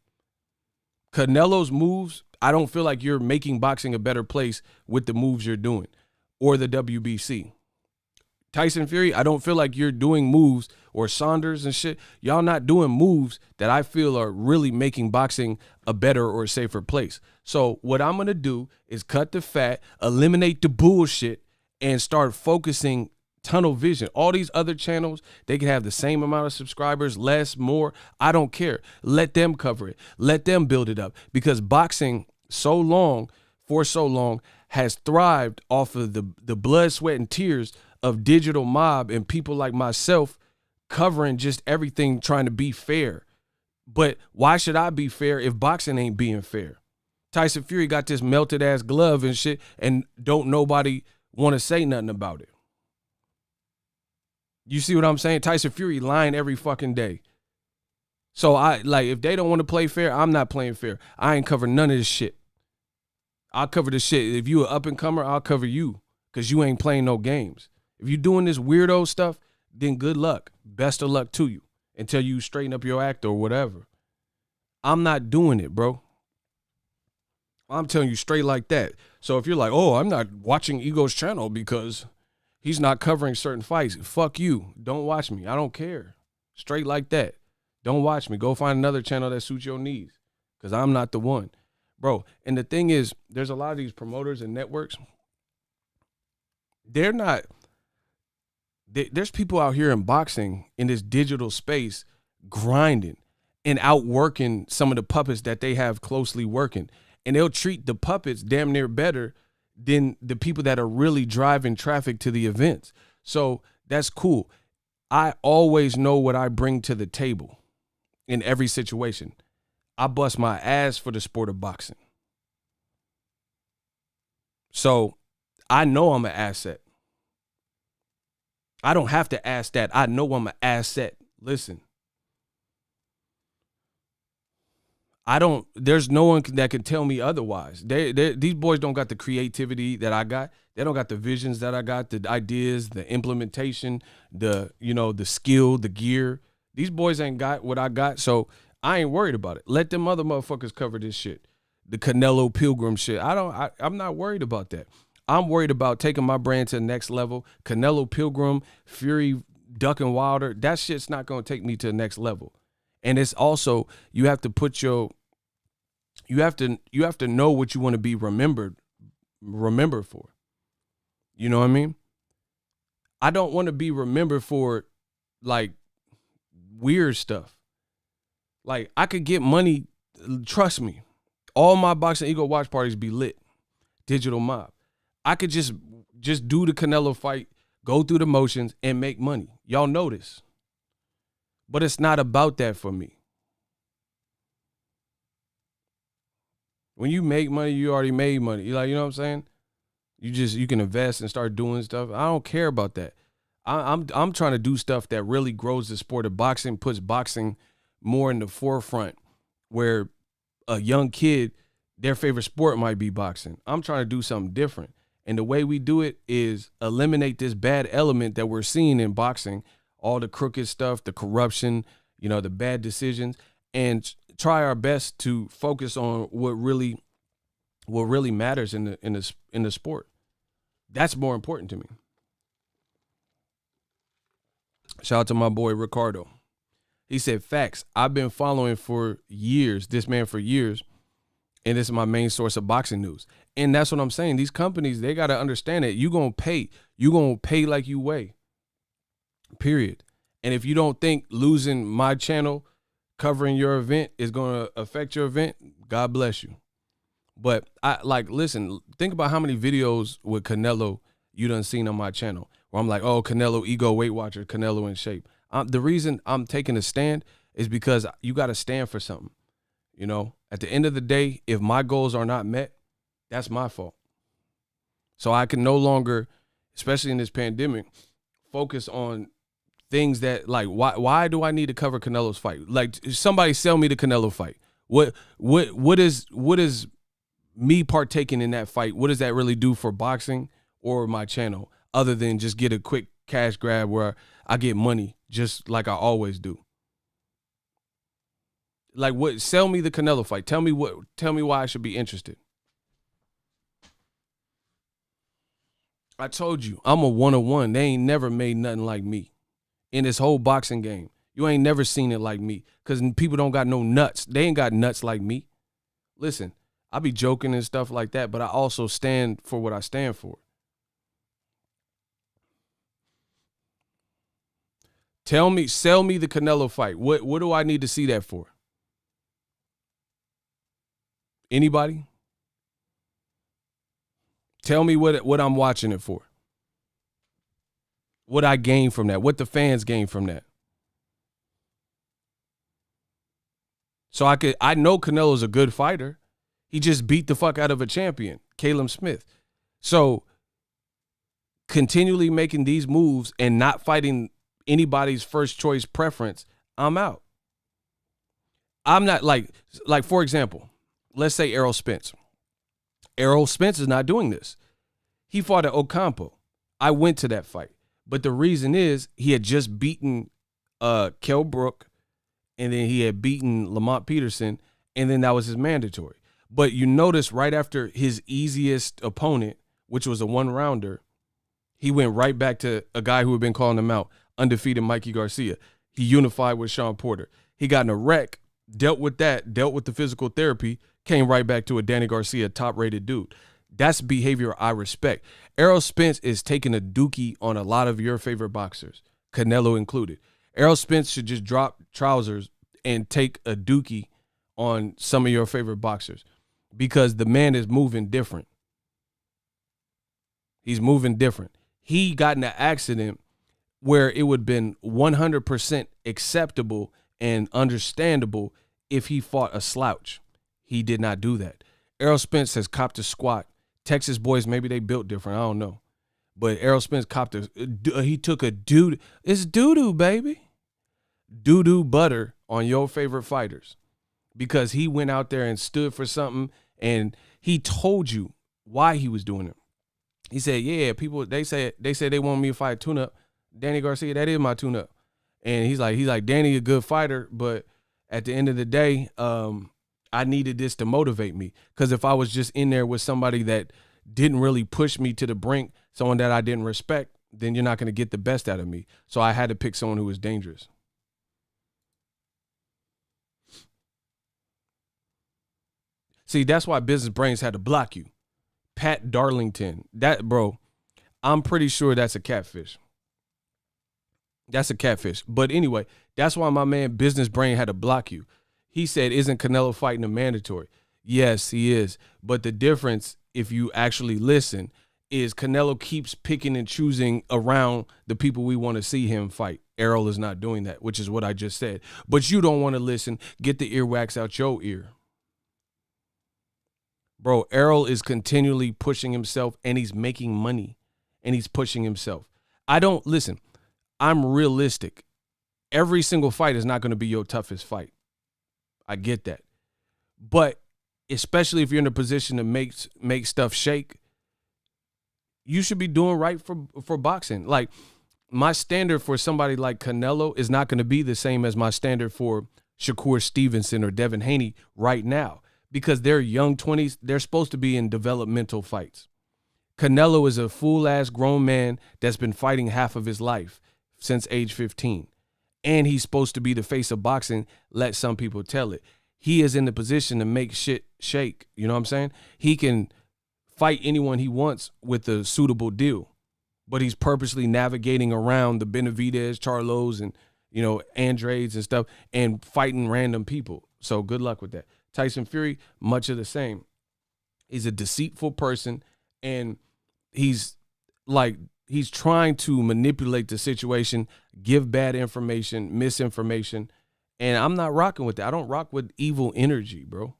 Canelo's moves, I don't feel like you're making boxing a better place with the moves you're doing, or the WBC. Tyson Fury, I don't feel like you're doing moves, or Saunders and shit. Y'all not doing moves that I feel are really making boxing a better or safer place. So what I'm going to do is cut the fat, eliminate the bullshit, and start focusing tunnel vision. All these other channels, they can have the same amount of subscribers, less, more. I don't care. Let them cover it. Let them build it up, because boxing for so long has thrived off of the blood, sweat, and tears of digital mob and people like myself covering just everything, trying to be fair. But why should I be fair if boxing ain't being fair? Tyson Fury got this melted ass glove and shit, and don't nobody want to say nothing about it. You see what I'm saying? Tyson Fury lying every fucking day. So if they don't want to play fair, I'm not playing fair. I ain't cover none of this shit. I'll cover the shit. If you an up and comer, I'll cover you, because you ain't playing no games. If you doing this weirdo stuff, then good luck. Best of luck to you until you straighten up your act or whatever. I'm not doing it, bro. I'm telling you straight like that. So if you're like, oh, I'm not watching Ego's channel because he's not covering certain fights, fuck you. Don't watch me. I don't care. Straight like that. Don't watch me. Go find another channel that suits your needs, because I'm not the one. Bro, and the thing is, there's a lot of these promoters and networks. They're not... There's people out here in boxing in this digital space grinding and outworking some of the puppets that they have closely working. And they'll treat the puppets damn near better than the people that are really driving traffic to the events. So that's cool. I always know what I bring to the table in every situation. I bust my ass for the sport of boxing. So I know I'm an asset. I don't have to ask that. I know I'm an asset. Listen. There's no one that can tell me otherwise. These boys don't got the creativity that I got. They don't got the visions that I got, the ideas, the implementation, the skill, the gear. These boys ain't got what I got, so I ain't worried about it. Let them other motherfuckers cover this shit. The Canelo Pilgrim shit. I'm not worried about that. I'm worried about taking my brand to the next level. Canelo Pilgrim, Fury, ducking Wilder, that shit's not going to take me to the next level. And it's also, you have to know what you want to be remembered for. You know what I mean? I don't want to be remembered for like weird stuff. Like, I could get money, trust me. All my Boxing Ego watch parties be lit. Digital mob. I could just do the Canelo fight, go through the motions, and make money. Y'all know this. But it's not about that for me. When you make money, you already made money. You know what I'm saying? You can invest and start doing stuff. I don't care about that. I'm trying to do stuff that really grows the sport of boxing, puts boxing more in the forefront, where a young kid, their favorite sport might be boxing. I'm trying to do something different. And the way we do it is eliminate this bad element that we're seeing in boxing, all the crooked stuff, the corruption, the bad decisions, and try our best to focus on what really matters in the sport. That's more important to me. Shout out to my boy Ricardo. He said, facts. I've been following for years, this man for years, and this is my main source of boxing news. And that's what I'm saying. These companies, they got to understand it. You're going to pay. You're going to pay like you weigh, period. And if you don't think losing my channel covering your event is going to affect your event, God bless you. But listen, think about how many videos with Canelo you done seen on my channel where I'm like, oh, Canelo, ego Weight Watcher, Canelo in shape. The reason I'm taking a stand is because you got to stand for something. You know, at the end of the day, if my goals are not met, that's my fault. So I can no longer, especially in this pandemic, focus on things that, like, why do I need to cover Canelo's fight? Like, somebody sell me the Canelo fight. What is me partaking in that fight? What does that really do for boxing or my channel, other than just get a quick cash grab where I get money just like I always do? Like, what? Sell me the Canelo fight. Tell me why I should be interested. I told you, I'm a one-on-one. They ain't never made nothing like me in this whole boxing game. You ain't never seen it like me, because people don't got no nuts. They ain't got nuts like me. Listen, I be joking and stuff like that, but I also stand for what I stand for. Sell me the Canelo fight. What do I need to see that for? Anybody? Tell me what I'm watching it for. What I gain from that. What the fans gain from that. So I know Canelo's a good fighter. He just beat the fuck out of a champion, Caleb Smith. So continually making these moves and not fighting anybody's first choice preference, I'm out. I'm not like for example, let's say Errol Spence. Errol Spence is not doing this. He fought at Ocampo. I went to that fight. But the reason is he had just beaten Kell Brook, and then he had beaten Lamont Peterson, and then that was his mandatory. But you notice right after his easiest opponent, which was a one-rounder, he went right back to a guy who had been calling him out, undefeated Mikey Garcia. He unified with Sean Porter. He got in a wreck, dealt with the physical therapy, came right back to a Danny Garcia top-rated dude. That's behavior I respect. Errol Spence is taking a dookie on a lot of your favorite boxers, Canelo included. Errol Spence should just drop trousers and take a dookie on some of your favorite boxers, because the man is moving different. He's moving different. He got in an accident where it would have been 100% acceptable and understandable if he fought a slouch. He did not do that. Errol Spence has copped a squat. Texas boys, maybe they built different. I don't know. But Errol Spence copped he took a dude. It's doo-doo, baby. Doo-doo butter on your favorite fighters, because he went out there and stood for something, and he told you why he was doing it. He said, yeah, people, they said they want me to fight tune-up. Danny Garcia, that is my tune-up. And he's like, Danny a good fighter, but at the end of the day, I needed this to motivate me, because if I was just in there with somebody that didn't really push me to the brink, someone that I didn't respect, then you're not going to get the best out of me. So I had to pick someone who was dangerous. See, that's why Business Brains had to block you. Pat Darlington, I'm pretty sure that's a catfish. That's a catfish. But anyway, that's why my man Business Brain had to block you. He said, isn't Canelo fighting a mandatory? Yes, he is. But the difference, if you actually listen, is Canelo keeps picking and choosing around the people we want to see him fight. Errol is not doing that, which is what I just said. But you don't want to listen. Get the earwax out your ear. Bro, Errol is continually pushing himself, and he's making money, and he's pushing himself. I'm realistic. Every single fight is not going to be your toughest fight. I get that. But especially if you're in a position to make stuff shake, you should be doing right for boxing. Like, my standard for somebody like Canelo is not going to be the same as my standard for Shakur Stevenson or Devin Haney right now, because they're young 20s. They're supposed to be in developmental fights. Canelo is a fool-ass grown man that's been fighting half of his life since age 15. and he's supposed to be the face of boxing, let some people tell it. He is in the position to make shit shake. You know what I'm saying? He can fight anyone he wants with a suitable deal, but he's purposely navigating around the Benavidez, Charlos, and, you know, Andrades and stuff, and fighting random people. So good luck with that. Tyson Fury, much of the same. He's a deceitful person, and he's trying to manipulate the situation, give bad information, misinformation, and I'm not rocking with that. I don't rock with evil energy, bro.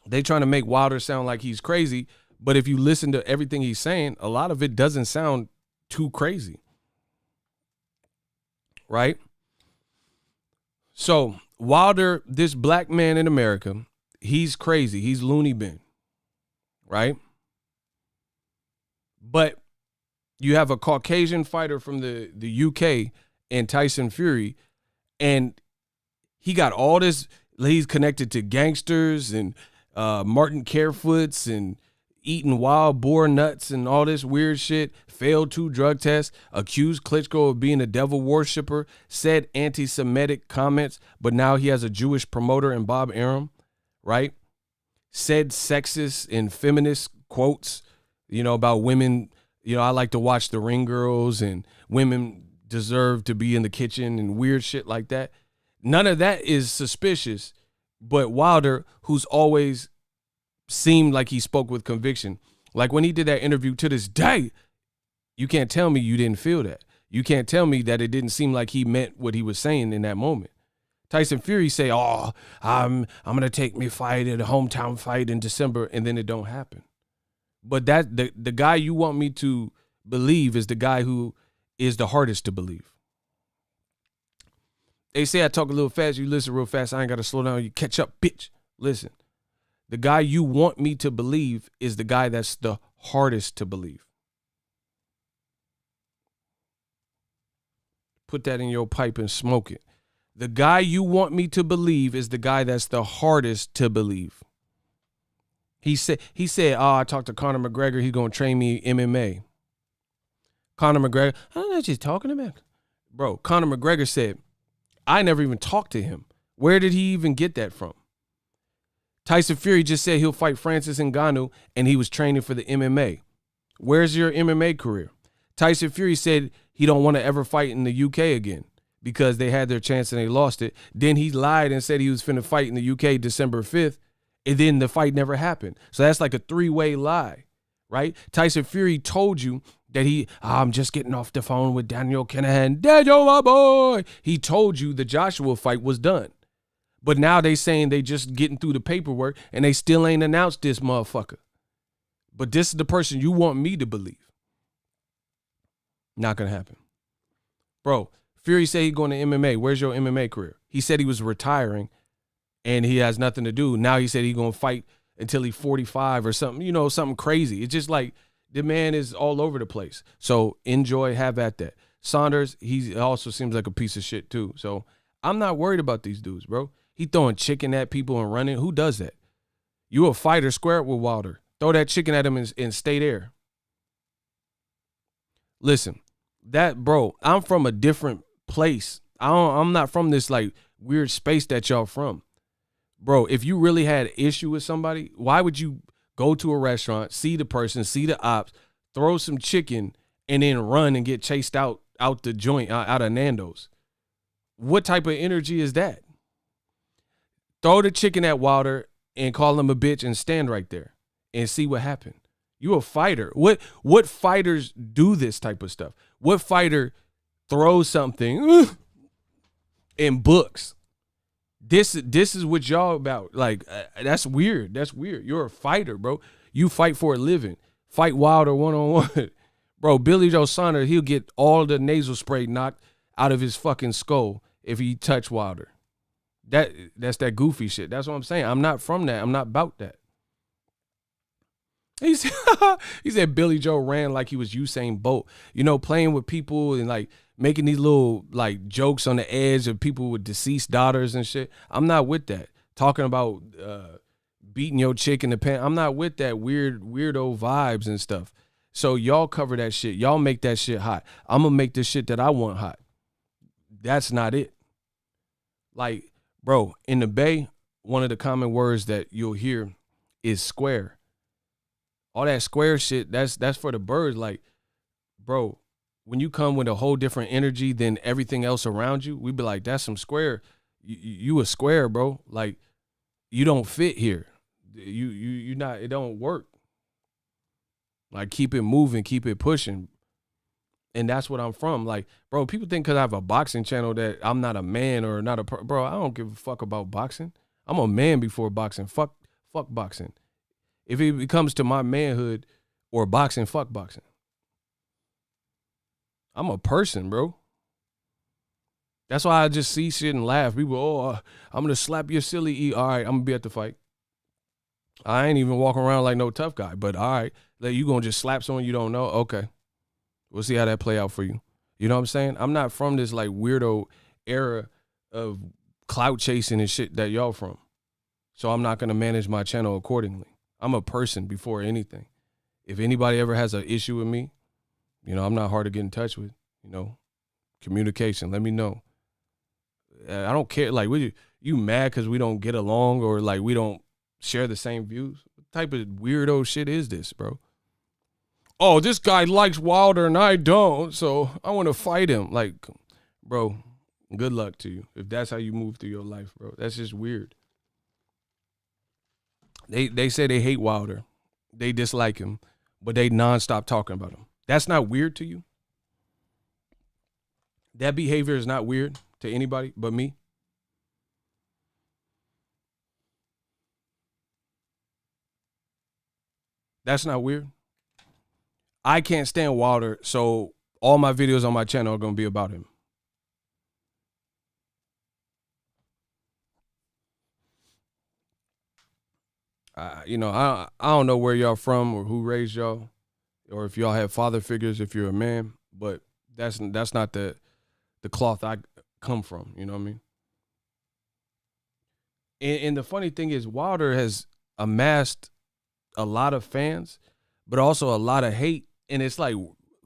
They trying to make Wilder sound like he's crazy, but if you listen to everything he's saying, a lot of it doesn't sound too crazy, right? So Wilder, this black man in America, he's crazy. He's loony bin, right? But you have a Caucasian fighter from the UK and Tyson Fury, and he got all this. He's connected to gangsters and Martin Carefoots and eating wild boar nuts and all this weird shit. Failed 2 drug tests, accused Klitschko of being a devil worshiper, said anti-Semitic comments, but now he has a Jewish promoter in Bob Arum, right? Said sexist and feminist quotes, you know, about women. You know, I like to watch the Ring Girls and women deserve to be in the kitchen and weird shit like that. None of that is suspicious, but Wilder, who's always seemed like he spoke with conviction, like when he did that interview, to this day, you can't tell me you didn't feel that. You can't tell me that it didn't seem like he meant what he was saying in that moment. Tyson Fury say, "Oh, I'm gonna take me fight at a hometown fight in December," and then it don't happen. But that the guy you want me to believe is the guy who is the hardest to believe. They say I talk a little fast. You listen real fast. I ain't got to slow down. You catch up, bitch. Listen, the guy you want me to believe is the guy that's the hardest to believe. Put that in your pipe and smoke it. The guy you want me to believe is the guy that's the hardest to believe. He said, "Oh, I talked to Conor McGregor. He's going to train me MMA." Conor McGregor, I don't know what you're talking about. Bro, Conor McGregor said, "I never even talked to him." Where did he even get that from? Tyson Fury just said he'll fight Francis Ngannou and he was training for the MMA. Where's your MMA career? Tyson Fury said he don't want to ever fight in the UK again because they had their chance and they lost it. Then he lied and said he was finna fight in the UK December 5th. And then the fight never happened. So that's like a 3-way lie, right? Tyson Fury told you that I'm just getting off the phone with Daniel Kinahan. Daniel, my boy. He told you the Joshua fight was done. But now they saying they just getting through the paperwork and they still ain't announced this motherfucker. But this is the person you want me to believe. Not going to happen. Bro, Fury said he's going to MMA. Where's your MMA career? He said he was retiring and he has nothing to do. Now he said he's going to fight until he's 45 or something, you know, something crazy. It's just like the man is all over the place. So enjoy, have at that. Saunders, he also seems like a piece of shit too. So I'm not worried about these dudes, bro. He throwing chicken at people and running. Who does that? You a fighter, square up with Wilder. Throw that chicken at him and stay there. Listen, bro, I'm from a different place. I'm not from this like weird space that y'all from. Bro, if you really had an issue with somebody, why would you go to a restaurant, see the person, see the ops, throw some chicken, and then run and get chased out the joint, out of Nando's? What type of energy is that? Throw the chicken at Wilder and call him a bitch and stand right there and see what happened. You a fighter. What fighters do this type of stuff? What fighter throws something and books? This is what y'all about. Like, that's weird. That's weird. You're a fighter, bro. You fight for a living. Fight Wilder one-on-one. Bro, Billy Joe Saunders, he'll get all the nasal spray knocked out of his fucking skull if he touch Wilder. That's that goofy shit. That's what I'm saying. I'm not from that. I'm not about that. He said Billy Joe ran like he was Usain Bolt. You know, playing with people and like making these little like jokes on the edge of people with deceased daughters and shit. I'm not with that. Talking about beating your chick in the pants. I'm not with that weirdo vibes and stuff. So y'all cover that shit. Y'all make that shit hot. I'm gonna make the shit that I want hot. That's not it. Like, bro, in the Bay, one of the common words that you'll hear is square. All that square shit, that's for the birds. Like, bro, when you come with a whole different energy than everything else around you, we be like, that's some square. You a square, bro. Like, you don't fit here. You not, it don't work. Like, keep it moving, keep it pushing. And that's what I'm from. Like, bro, people think because I have a boxing channel that I'm not a man or not bro, I don't give a fuck about boxing. I'm a man before boxing. Fuck boxing. If it comes to my manhood or boxing, fuck boxing. I'm a person, bro. That's why I just see shit and laugh. People, I'm going to slap your silly E. All right, I'm going to be at the fight. I ain't even walking around like no tough guy, but all right, like, you going to just slap someone you don't know? Okay. We'll see how that play out for you. You know what I'm saying? I'm not from this like weirdo era of clout chasing and shit that y'all from. So I'm not going to manage my channel accordingly. I'm a person before anything. If anybody ever has an issue with me, you know, I'm not hard to get in touch with. You know, communication. Let me know. I don't care. Like, you mad because we don't get along or like we don't share the same views? What type of weirdo shit is this, bro? Oh, this guy likes Wilder and I don't, so I want to fight him. Like, bro, good luck to you if that's how you move through your life, bro. That's just weird. They say they hate Wilder. They dislike him, but they nonstop talking about him. That's not weird to you? That behavior is not weird to anybody but me? That's not weird? I can't stand Wilder, so all my videos on my channel are going to be about him. You know, I don't know where y'all from or who raised y'all, or if y'all have father figures if you're a man, but that's not the cloth I come from, you know what I mean? And the funny thing is, Wilder has amassed a lot of fans, but also a lot of hate. And it's like,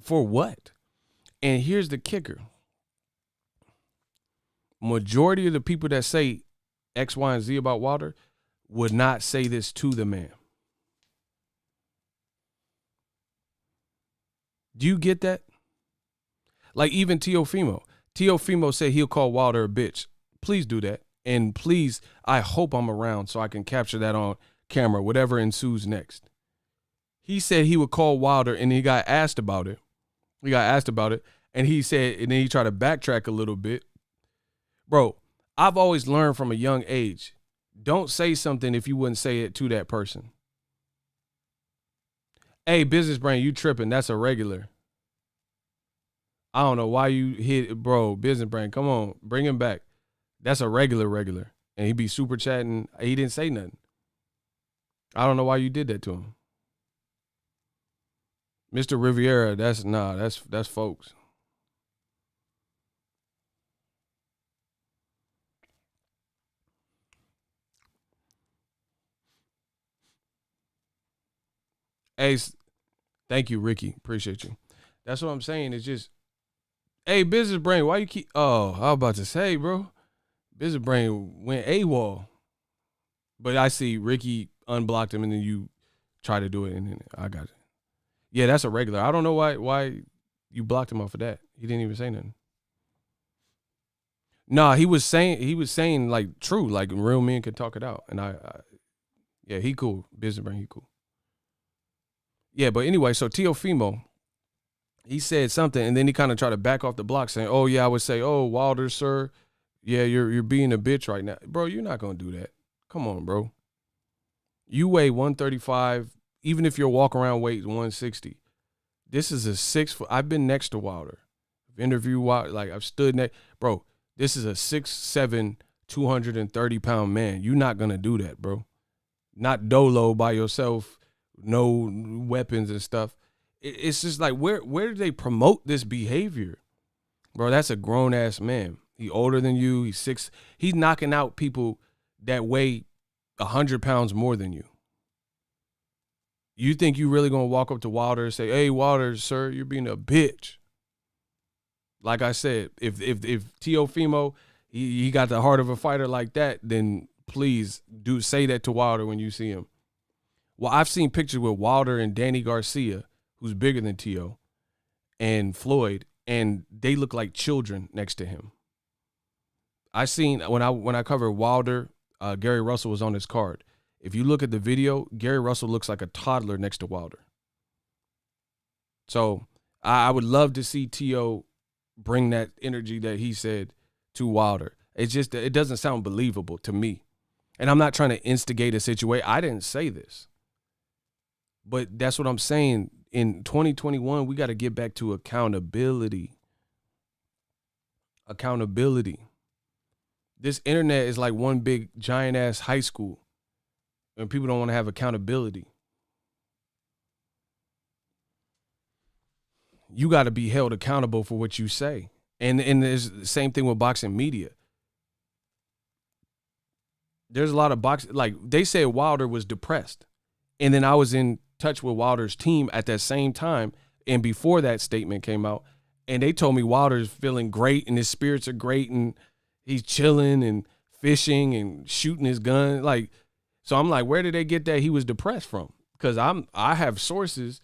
for what? And here's the kicker. Majority of the people that say X, Y, and Z about Wilder would not say this to the man. Do you get that? Like, even Teofimo. Teofimo said he'll call Wilder a bitch. Please do that. And please, I hope I'm around so I can capture that on camera, whatever ensues next. He said he would call Wilder, and he got asked about it. And he said, and then he tried to backtrack a little bit. Bro, I've always learned from a young age, don't say something if you wouldn't say it to that person. Hey, Business Brain, you tripping. That's a regular. I don't know why you hit, bro, Business Brain. Come on, bring him back. That's a regular. And he be super chatting. He didn't say nothing. I don't know why you did that to him. Mr. Riviera, that's folks. Hey, thank you, Ricky. Appreciate you. That's what I'm saying. It's just, hey, Business Brain, why you keep, I was about to say, bro. Business Brain went AWOL. But I see Ricky unblocked him, and then you try to do it, and then I got it. Yeah, that's a regular. I don't know why you blocked him off of that. He didn't even say nothing. Nah, he was saying like true, like real men can talk it out. And yeah, he cool. Business Brain, he cool. Yeah, but anyway, so Teofimo, he said something, and then he kind of tried to back off the block saying, oh, yeah, I would say, oh, Wilder, sir, yeah, you're being a bitch right now. Bro, you're not going to do that. Come on, bro. You weigh 135, even if your walk-around weight is 160. This is a 6 foot. I've been next to Wilder. I've interviewed Wilder. Like, I've stood next. Bro, this is a 6'7", 230-pound man. You're not going to do that, bro. Not dolo by yourself, no weapons and stuff. It's just like, where do they promote this behavior? Bro, that's a grown-ass man. He older than you. He's knocking out people that weigh 100 pounds more than you. You think you really gonna walk up to Wilder and say, "Hey, Wilder, sir, you're being a bitch"? Like I said, if Teofimo he got the heart of a fighter like that, then please do say that to Wilder when you see him. Well, I've seen pictures with Wilder and Danny Garcia, who's bigger than Teo, and Floyd, and they look like children next to him. I seen when I covered Wilder, Gary Russell was on his card. If you look at the video, Gary Russell looks like a toddler next to Wilder. So I would love to see Teo bring that energy that he said to Wilder. It's just, it doesn't sound believable to me. And I'm not trying to instigate a situation. I didn't say this. But that's what I'm saying. In 2021, we got to get back to accountability. Accountability. This internet is like one big giant ass high school. And people don't want to have accountability. You got to be held accountable for what you say. And there's the same thing with boxing media. There's a lot of boxing, like they said Wilder was depressed. And then I was in touch with Wilder's team at that same time. And before that statement came out, and they told me Wilder's feeling great and his spirits are great and he's chilling and fishing and shooting his gun. Like, so I'm like, where did they get that he was depressed from? Because I have sources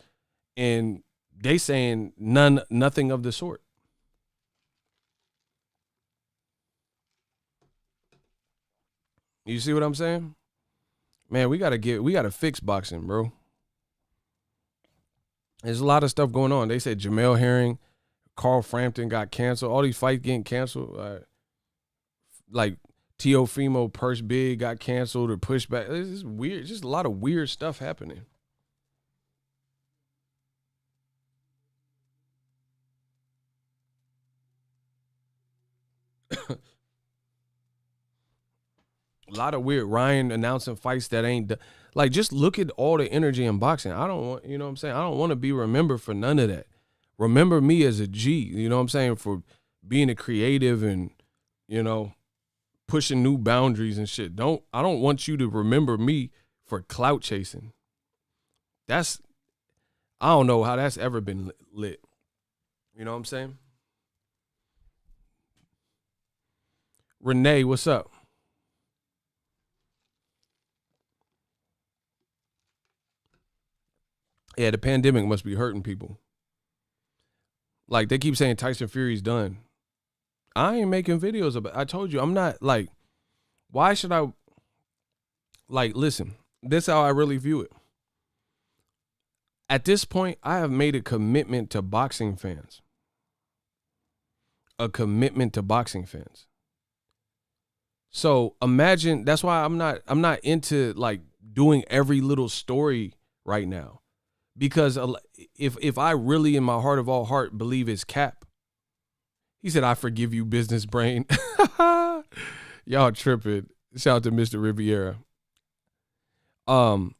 and they saying nothing of the sort. You see what I'm saying? Man, we gotta fix boxing, bro. There's a lot of stuff going on. They said Jamel Herring, Carl Frampton got canceled. All these fights getting canceled. Like Teofimo purse bid got canceled or pushed back. This is weird. Just a lot of weird stuff happening. A lot of weird. Ryan announcing fights that ain't like, just look at all the energy in boxing. I don't want, you know what I'm saying? I don't want to be remembered for none of that. Remember me as a G, you know what I'm saying? For being a creative and, you know, pushing new boundaries and shit. I don't want you to remember me for clout chasing. I don't know how that's ever been lit. You know what I'm saying? Renee, what's up? Yeah, the pandemic must be hurting people. Like, they keep saying Tyson Fury's done. I ain't making videos about it. I told you, I'm not, like, why should I, like, listen, this is how I really view it. At this point, I have made a commitment to boxing fans. A commitment to boxing fans. So imagine, that's why I'm not into like doing every little story right now. Because if I really in my heart of all heart believe it's cap, he said, I forgive you, business brain. Y'all tripping. Shout out to Mr. Riviera. I've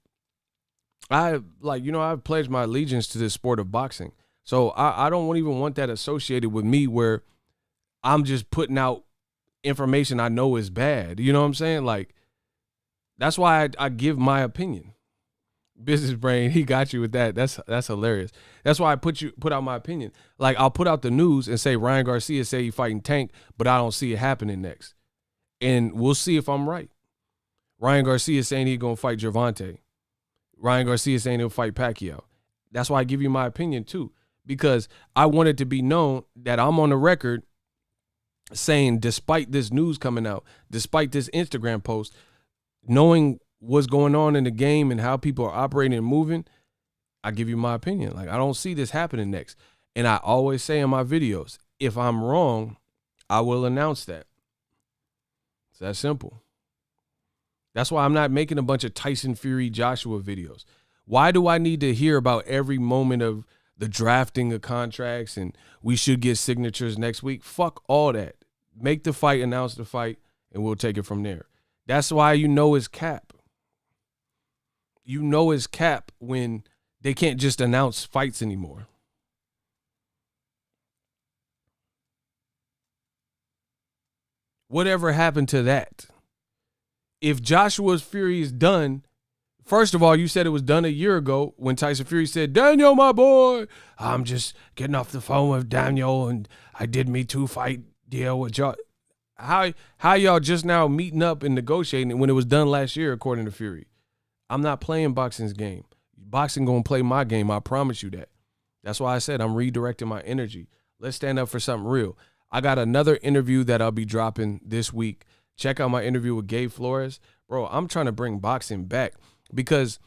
pledged my allegiance to this sport of boxing. So I don't even want that associated with me where I'm just putting out information I know is bad. You know what I'm saying? Like, that's why I give my opinion. Business brain, he got you with that. That's hilarious. That's why I put out my opinion. Like, I'll put out the news and say Ryan Garcia say he fighting Tank, but I don't see it happening next. And we'll see if I'm right. Ryan Garcia saying he's gonna fight Gervonta. Ryan Garcia saying he'll fight Pacquiao. That's why I give you my opinion too. Because I want it to be known that I'm on the record saying, despite this news coming out, despite this Instagram post, knowing what's going on in the game and how people are operating and moving, I give you my opinion. Like, I don't see this happening next. And I always say in my videos, if I'm wrong, I will announce that. It's that simple. That's why I'm not making a bunch of Tyson Fury, Joshua videos. Why do I need to hear about every moment of the drafting of contracts and we should get signatures next week? Fuck all that. Make the fight, announce the fight, and we'll take it from there. That's why you know it's cap. You know it's cap when they can't just announce fights anymore. Whatever happened to that? If Joshua's Fury is done, First of all, you said it was done a year ago when Tyson Fury said, Daniel, my boy, I'm just getting off the phone with Daniel and I did me 2-fight deal with y'all. How y'all just now meeting up and negotiating when it was done last year, according to Fury? I'm not playing boxing's game. Boxing gonna play my game. I promise you that. That's why I said I'm redirecting my energy. Let's stand up for something real. I got another interview that I'll be dropping this week. Check out my interview with Gabe Flores. Bro, I'm trying to bring boxing back because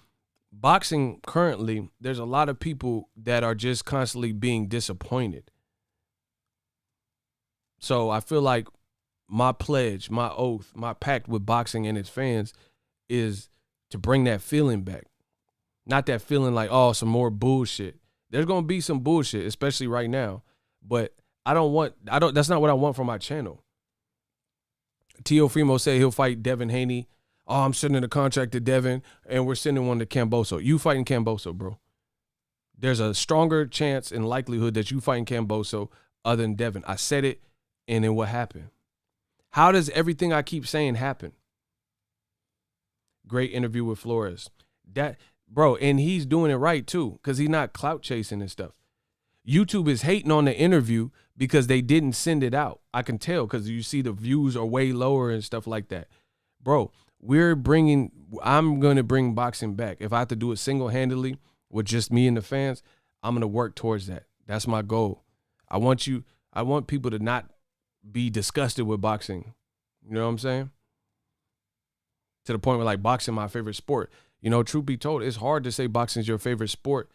boxing currently, there's a lot of people that are just constantly being disappointed. So I feel like my pledge, my oath, my pact with boxing and its fans is to bring that feeling back. Not that feeling like, oh, some more bullshit. There's going to be some bullshit, especially right now. But that's not what I want from my channel. Teofimo said he'll fight Devin Haney. Oh, I'm sending a contract to Devin, and we're sending one to Camboso. You fighting Camboso, bro. There's a stronger chance and likelihood that you fighting Camboso other than Devin. I said it, and then what happened? How does everything I keep saying happen? Great interview with Flores. Bro, and he's doing it right, too, because he's not clout chasing and stuff. YouTube is hating on the interview because they didn't send it out. I can tell because you see the views are way lower and stuff like that. Bro, I'm going to bring boxing back. If I have to do it single-handedly with just me and the fans, I'm going to work towards that. That's my goal. I want people to not be disgusted with boxing. You know what I'm saying? To the point where, like, boxing my favorite sport. You know, truth be told, it's hard to say boxing's your favorite sport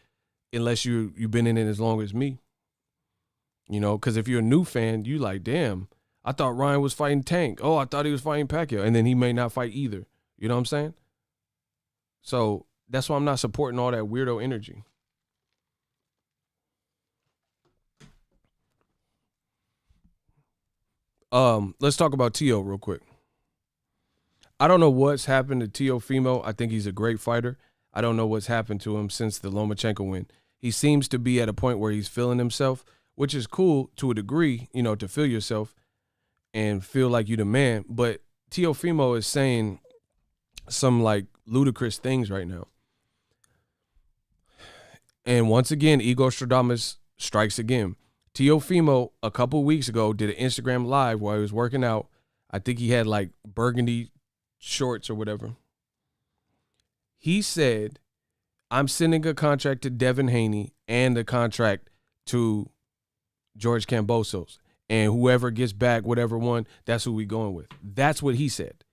unless you've been in it as long as me. You know, because if you're a new fan, you like, damn, I thought Ryan was fighting Tank. Oh, I thought he was fighting Pacquiao. And then he may not fight either. You know what I'm saying? So that's why I'm not supporting all that weirdo energy. Let's talk about Teo real quick. I don't know what's happened to Teofimo. I think he's a great fighter. I don't know what's happened to him since the Lomachenko win. He seems to be at a point where he's feeling himself, which is cool to a degree, you know, to feel yourself and feel like you're the man. But Teofimo is saying some like ludicrous things right now. And once again, Ego Stradamus strikes again. Teofimo, a couple weeks ago, did an Instagram live while he was working out. I think he had like burgundy shorts or whatever. He said, I'm sending a contract to Devin Haney and a contract to George Kambosos. And whoever gets back, whatever one, that's who we going with. That's what he said.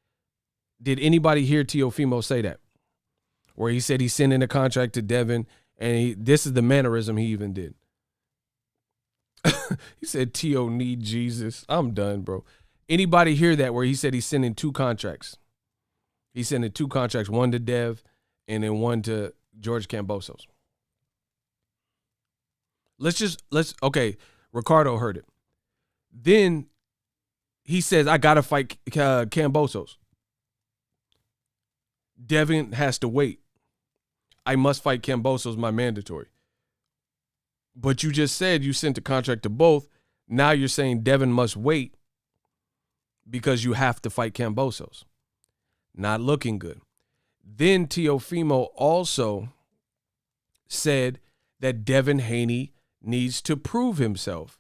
Did anybody hear Teofimo say that? Where he said he's sending a contract to Devin, and this is the mannerism he even did. He said, Teo need Jesus. I'm done, bro. Anybody hear that where he said he's sending 2 contracts? He's sending 2 contracts, one to Dev and then one to George Kambosos. Okay, Ricardo heard it. Then he says, I got to fight Kambosos. Devin has to wait. I must fight Kambosos, my mandatory. But you just said you sent a contract to both. Now you're saying Devin must wait because you have to fight Kambosos. Not looking good. Then Teofimo also said that Devin Haney needs to prove himself.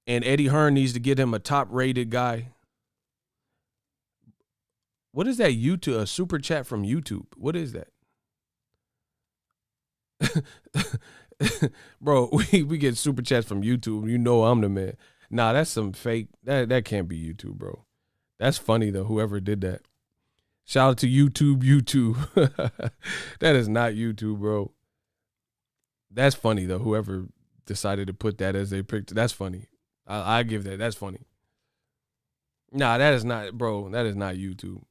And Eddie Hearn needs to get him a top-rated guy. What is that? YouTube, a super chat from YouTube. What is that? Bro, we get super chats from YouTube. You know I'm the man. Nah, that's some fake. That can't be YouTube, bro. That's funny, though, whoever did that. Shout out to YouTube. That is not YouTube, bro. That's funny, though, whoever decided to put that as their picture. That's funny. I give that. That's funny. Nah, that is not, bro. That is not YouTube.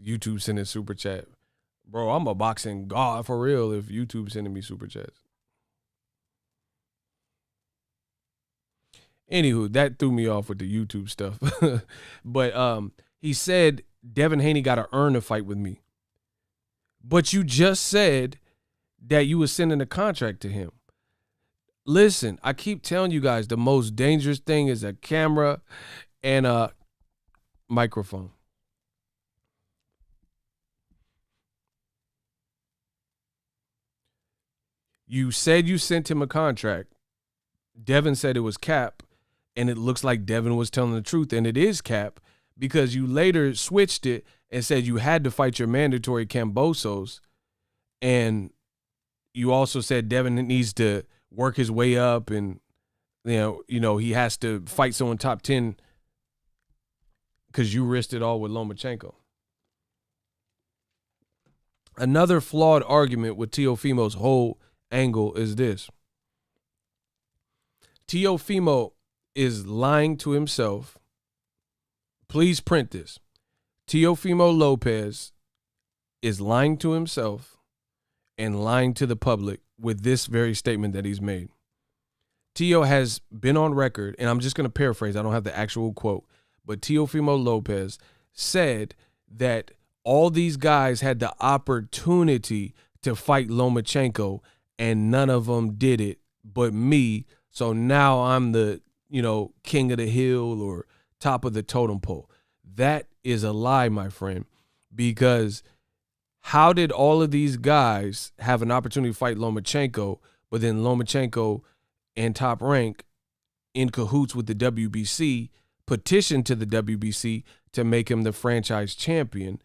YouTube sending super chat. Bro, I'm a boxing god for real if YouTube sending me super chats. Anywho, that threw me off with the YouTube stuff. But he said Devin Haney got to earn a fight with me. But you just said that you were sending a contract to him. Listen, I keep telling you guys the most dangerous thing is a camera and a microphone. You said you sent him a contract. Devin said it was cap, and it looks like Devin was telling the truth, and it is cap because you later switched it and said you had to fight your mandatory Kambosos, and you also said Devin needs to work his way up, and he has to fight someone top 10 because you risked it all with Lomachenko. Another flawed argument with Teofimo's whole angle is this. Teofimo is lying to himself. Please print this. Teofimo Lopez is lying to himself and lying to the public with this very statement that he's made. Teo has been on record, and I'm just going to paraphrase. I don't have the actual quote, but Teofimo Lopez said that all these guys had the opportunity to fight Lomachenko, and none of them did it but me. So now I'm the, king of the hill or top of the totem pole. That is a lie, my friend, because how did all of these guys have an opportunity to fight Lomachenko, but then Lomachenko and Top Rank in cahoots with the WBC petitioned to the WBC to make him the franchise champion,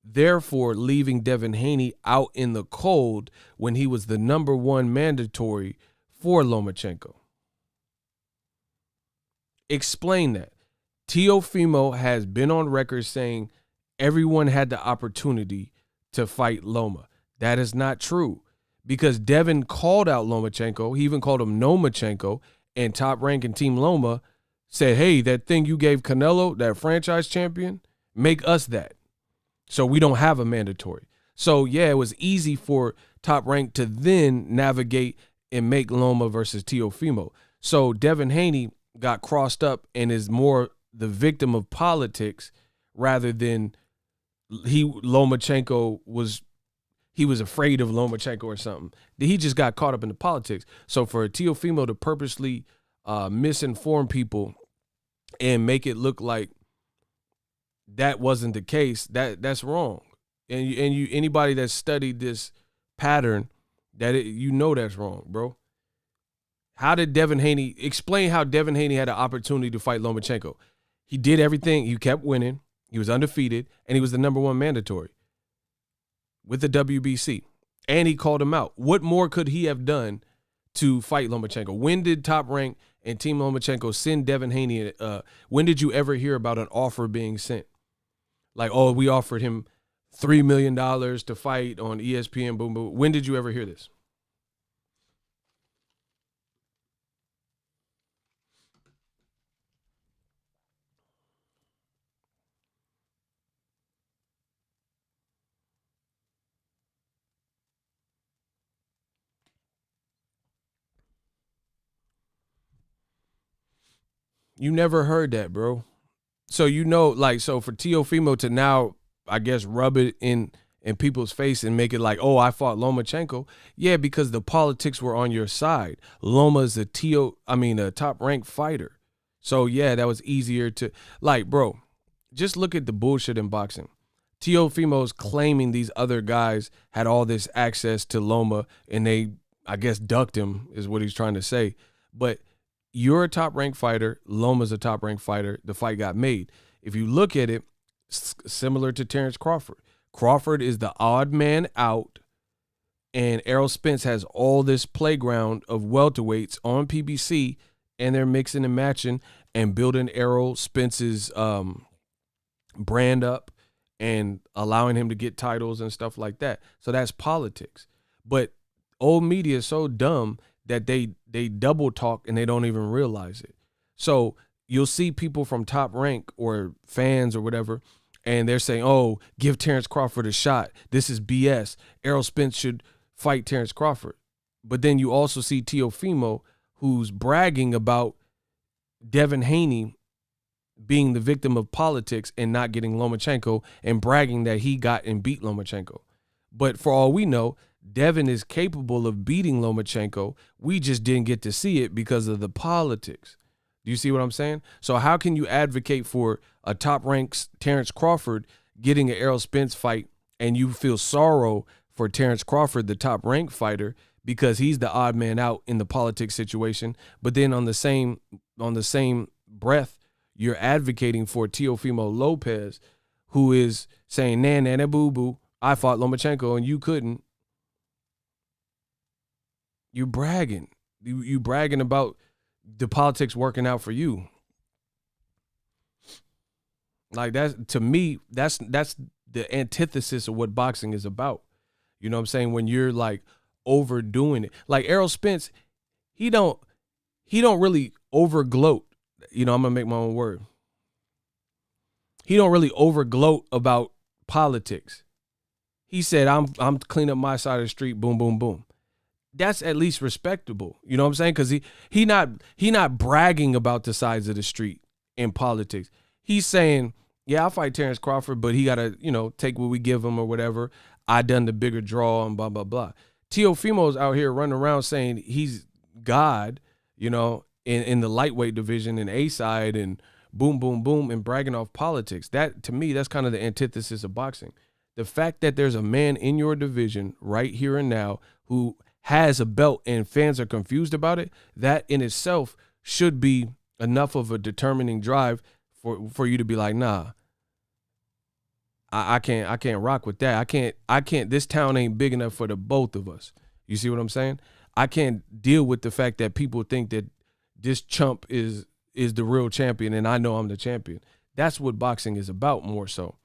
therefore leaving Devin Haney out in the cold when he was the number one mandatory for Lomachenko? Explain that. Teofimo has been on record saying everyone had the opportunity to fight Loma. That is not true because Devin called out Lomachenko. He even called him Nomachenko, and Top Rank and Team Loma said, hey, that thing you gave Canelo, that franchise champion, make us that. So we don't have a mandatory. So, yeah, it was easy for Top Rank to then navigate and make Loma versus Teofimo. So Devin Haney got crossed up and is more the victim of politics rather than Lomachenko was afraid of Lomachenko or something. He just got caught up in the politics. So for Teofimo to purposely misinform people and make it look like that wasn't the case, that's wrong. And you anybody that studied this pattern, that's wrong, bro. How did Devin Haney explain how Devin Haney had an opportunity to fight Lomachenko? He did everything. He kept winning. He was undefeated, and he was the number one mandatory with the WBC. And he called him out. What more could he have done to fight Lomachenko? When did Top Rank and Team Lomachenko send Devin Haney? When did you ever hear about an offer being sent? Like, oh, we offered him $3 million to fight on ESPN, boom, boom. When did you ever hear this? You never heard that, bro. So so for Teofimo to now, I guess, rub it in people's face and make it like, oh, I fought Lomachenko. Yeah, because the politics were on your side. Loma's a top ranked fighter. So yeah, that was easier to bro, just look at the bullshit in boxing. Teofimo's claiming these other guys had all this access to Loma and they, I guess, ducked him is what he's trying to say. But you're a top-ranked fighter. Loma's a top-ranked fighter. The fight got made. If you look at it, similar to Terrence Crawford. Crawford is the odd man out, and Errol Spence has all this playground of welterweights on PBC, and they're mixing and matching and building Errol Spence's brand up and allowing him to get titles and stuff like that. So that's politics. But old media is so dumb that they double talk and they don't even realize it. So you'll see people from Top Rank or fans or whatever, and they're saying, oh, give Terrence Crawford a shot. This is BS. Errol Spence should fight Terrence Crawford. But then you also see Teofimo, who's bragging about Devin Haney being the victim of politics and not getting Lomachenko and bragging that he got and beat Lomachenko. But for all we know, Devin is capable of beating Lomachenko. We just didn't get to see it because of the politics. Do you see what I'm saying? So how can you advocate for a top-ranked Terrence Crawford getting an Errol Spence fight and you feel sorrow for Terrence Crawford, the top-ranked fighter, because he's the odd man out in the politics situation. But then on the same breath, you're advocating for Teofimo Lopez, who is saying, nah, boo boo, I fought Lomachenko and you couldn't. You bragging. You bragging about the politics working out for you. Like, that's, to me, that's the antithesis of what boxing is about. You know what I'm saying? When you're like overdoing it. Like Errol Spence, he don't really overgloat. You know, I'm gonna make my own word. He don't really overgloat about politics. He said, I'm cleaning up my side of the street, boom, boom, boom. That's at least respectable. You know what I'm saying? Because he not bragging about the sides of the street in politics. He's saying, yeah, I'll fight Terrence Crawford, but he got to, take what we give him or whatever. I done the bigger draw and blah, blah, blah. Teofimo's out here running around saying he's God, in the lightweight division and A side and boom, boom, boom, and bragging off politics. That, to me, that's kind of the antithesis of boxing. The fact that there's a man in your division right here and now who has a belt and fans are confused about it, that in itself should be enough of a determining drive for you to be like, nah, I can't rock with that. I can't, this town ain't big enough for the both of us. You see what I'm saying? I can't deal with the fact that people think that this chump is the real champion and I know I'm the champion. That's what boxing is about more so.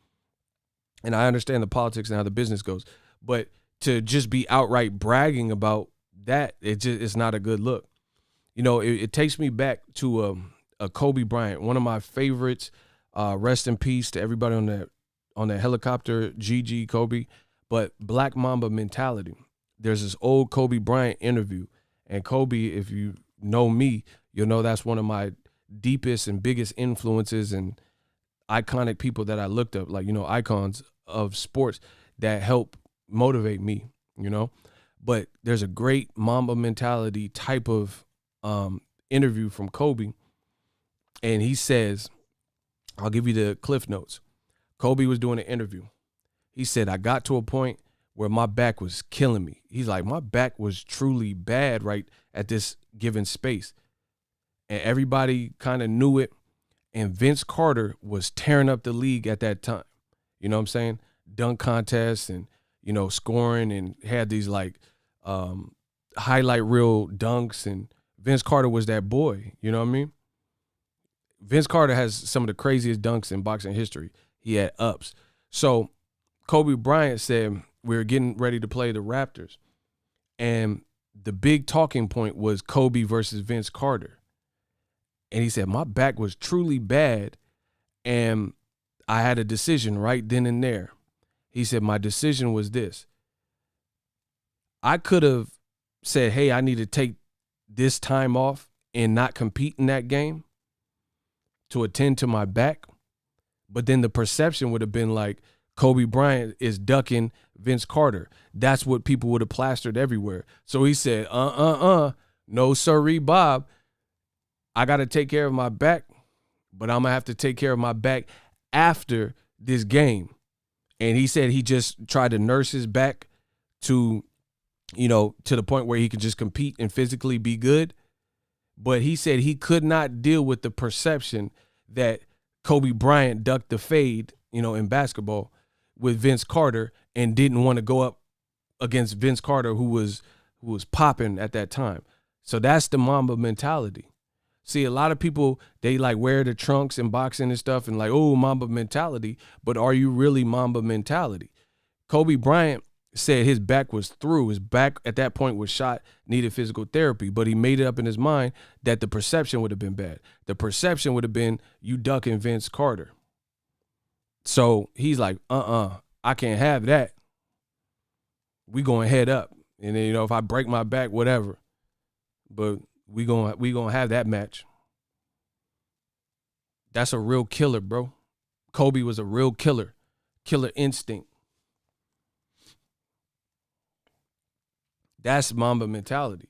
And I understand the politics and how the business goes, but to just be outright bragging about that, it's not a good look. It takes me back to a Kobe Bryant, one of my favorites. Rest in peace to everybody on that helicopter, GG Kobe. But Black Mamba mentality. There's this old Kobe Bryant interview, and Kobe, if you know me, you'll know that's one of my deepest and biggest influences and iconic people that I looked up, like, icons of sports that help motivate me, But there's a great Mamba mentality type of interview from Kobe, and he says, I'll give you the cliff notes. Kobe was doing an interview. He said, I got to a point where my back was killing me. He's like, my back was truly bad right at this given space. And everybody kind of knew it. And Vince Carter was tearing up the league at that time. You know what I'm saying? Dunk contests and, scoring, and had these like highlight reel dunks. And Vince Carter was that boy. You know what I mean? Vince Carter has some of the craziest dunks in boxing history. He had ups. So Kobe Bryant said, we were getting ready to play the Raptors. And the big talking point was Kobe versus Vince Carter. And he said, my back was truly bad. And I had a decision right then and there. He said, my decision was this. I could have said, hey, I need to take this time off and not compete in that game to attend to my back. But then the perception would have been like, Kobe Bryant is ducking Vince Carter. That's what people would have plastered everywhere. So he said, no sirree, Bob. I got to take care of my back, but I'm going to have to take care of my back after this game. And he said he just tried to nurse his back to the point where he could just compete and physically be good. But he said he could not deal with the perception that Kobe Bryant ducked the fade, in basketball with Vince Carter and didn't want to go up against Vince Carter, who was popping at that time. So that's the Mamba mentality. See, a lot of people, they like wear the trunks in boxing and stuff and like, oh, Mamba mentality. But are you really Mamba mentality? Kobe Bryant said his back was through. His back at that point was shot, needed physical therapy, but he made it up in his mind that the perception would have been bad. The perception would have been you ducking Vince Carter. So he's like, I can't have that. We going head up. And then, if I break my back, whatever. But we gonna have that match. That's a real killer, bro. Kobe was a real killer. Killer instinct. That's Mamba mentality.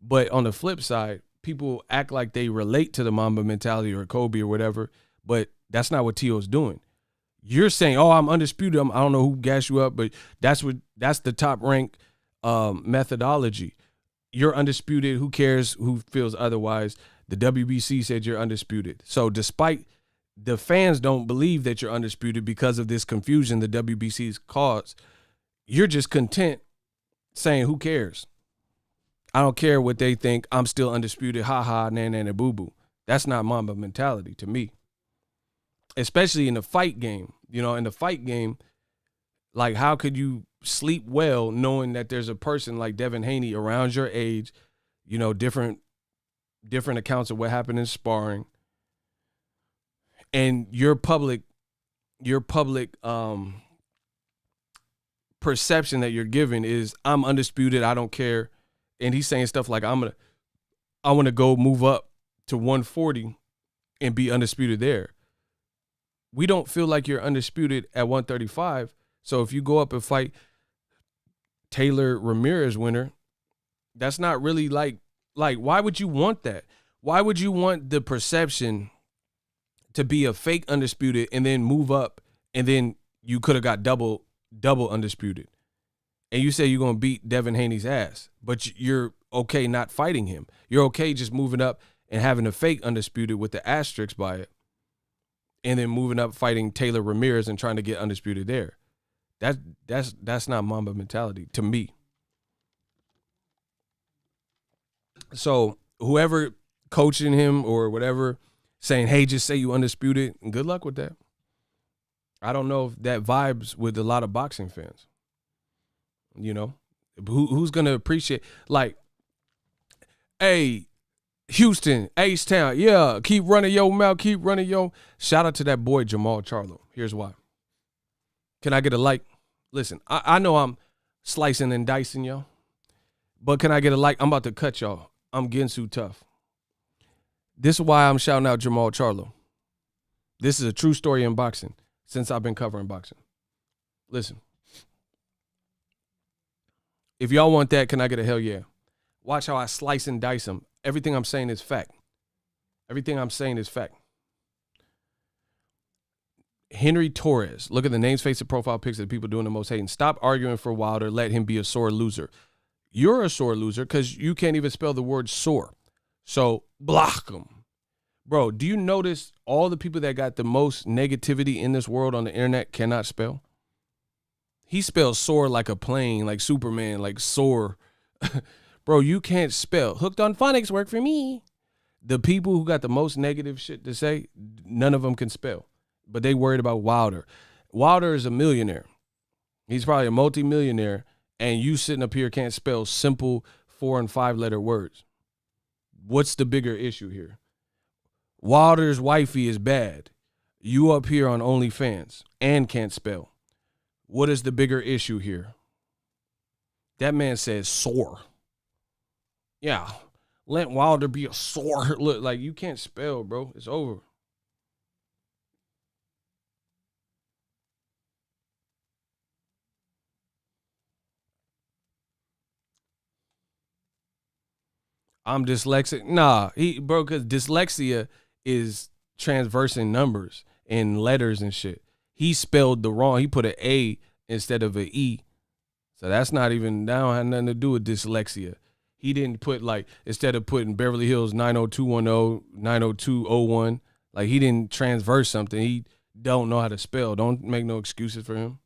But on the flip side, people act like they relate to the Mamba mentality or Kobe or whatever, but that's not what Tio's doing. You're saying, oh, I'm undisputed. I don't know who gassed you up, but that's the top rank methodology. You're undisputed. Who cares who feels otherwise? The WBC said you're undisputed. So despite the fans don't believe that you're undisputed because of this confusion the WBC's caused, you're just content saying, who cares? I don't care what they think. I'm still undisputed. Ha ha, nan nan, boo boo. That's not Mamba mentality to me. Especially in the fight game. You know, in the fight game, like, how could you sleep well knowing that there's a person like Devin Haney around your age, you know, different accounts of what happened in sparring, and your public perception that you're giving is, I'm undisputed, I don't care. And he's saying stuff like, I want to go move up to 140 and be undisputed there. We don't feel like you're undisputed at 135. So if you go up and fight Taylor Ramirez winner, that's not really like why would you want that? Why would you want the perception to be a fake undisputed and then move up and then you could have got double undisputed? And you say you're going to beat Devin Haney's ass, but you're okay not fighting him. You're okay just moving up and having a fake undisputed with the asterisk by it, and then moving up fighting Taylor Ramirez and trying to get undisputed there. That's not Mamba mentality to me. So whoever coaching him or whatever saying, hey, just say you undisputed, good luck with that. I don't know if that vibes with a lot of boxing fans. You know, who's going to appreciate, like, hey, Houston, H-Town, yeah, keep running your mouth, keep running your. Shout out to that boy, Jamal Charlo. Here's why. Can I get a like? Listen, I know I'm slicing and dicing y'all, but can I get a like? I'm about to cut y'all. I'm getting too tough. This is why I'm shouting out Jamal Charlo. This is a true story in boxing since I've been covering boxing. Listen. If y'all want that, can I get a hell yeah? Watch how I slice and dice them. Everything I'm saying is fact. Everything I'm saying is fact. Henry Torres. Look at the names, face, and profile pics of the people doing the most hating. Stop arguing for Wilder. Let him be a sore loser. You're a sore loser because you can't even spell the word sore. So block him. Bro, do you notice all the people that got the most negativity in this world on the internet cannot spell? He spells sore like a plane, like Superman, like sore. Bro, you can't spell. Hooked on phonics work for me. The people who got the most negative shit to say, none of them can spell. But they worried about Wilder. Wilder is a millionaire. He's probably a multi-millionaire, and you sitting up here can't spell simple 4- and 5-letter words. What's the bigger issue here? Wilder's wifey is bad. You up here on OnlyFans and can't spell. What is the bigger issue here? That man says sore. Yeah, let Wilder be a sore. Look, like, you can't spell, bro. It's over. I'm dyslexic. Nah, bro, because dyslexia is transversing numbers and letters and shit. He spelled the wrong. He put an A instead of an E. So that's not even, that don't have nothing to do with dyslexia. He didn't put, like, instead of putting Beverly Hills 90210, 90201, like, he didn't transverse something. He don't know how to spell. Don't make no excuses for him.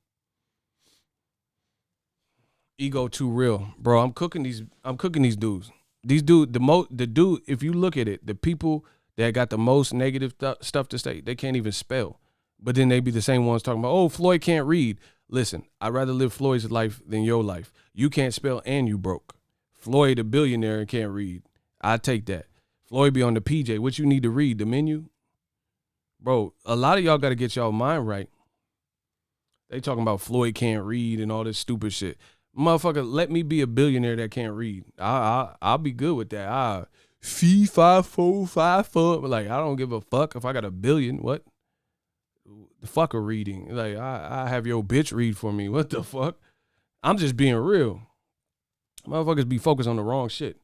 Ego too real. Bro, I'm cooking these dudes. These dude, the dude, if you look at it, the people that got the most negative stuff to say, they can't even spell. But then they be the same ones talking about, oh, Floyd can't read. Listen, I'd rather live Floyd's life than your life. You can't spell and you broke. Floyd, a billionaire, and can't read. I take that. Floyd be on the PJ. What you need to read? The menu? Bro, a lot of y'all got to get y'all mind right. They talking about Floyd can't read and all this stupid shit. Motherfucker, let me be a billionaire that can't read. I'll be good with that. Fee 5-4-5-4. Like, I don't give a fuck if I got a billion. What? The fuck a reading? Like, I have your bitch read for me. What the fuck? I'm just being real. Motherfuckers be focused on the wrong shit.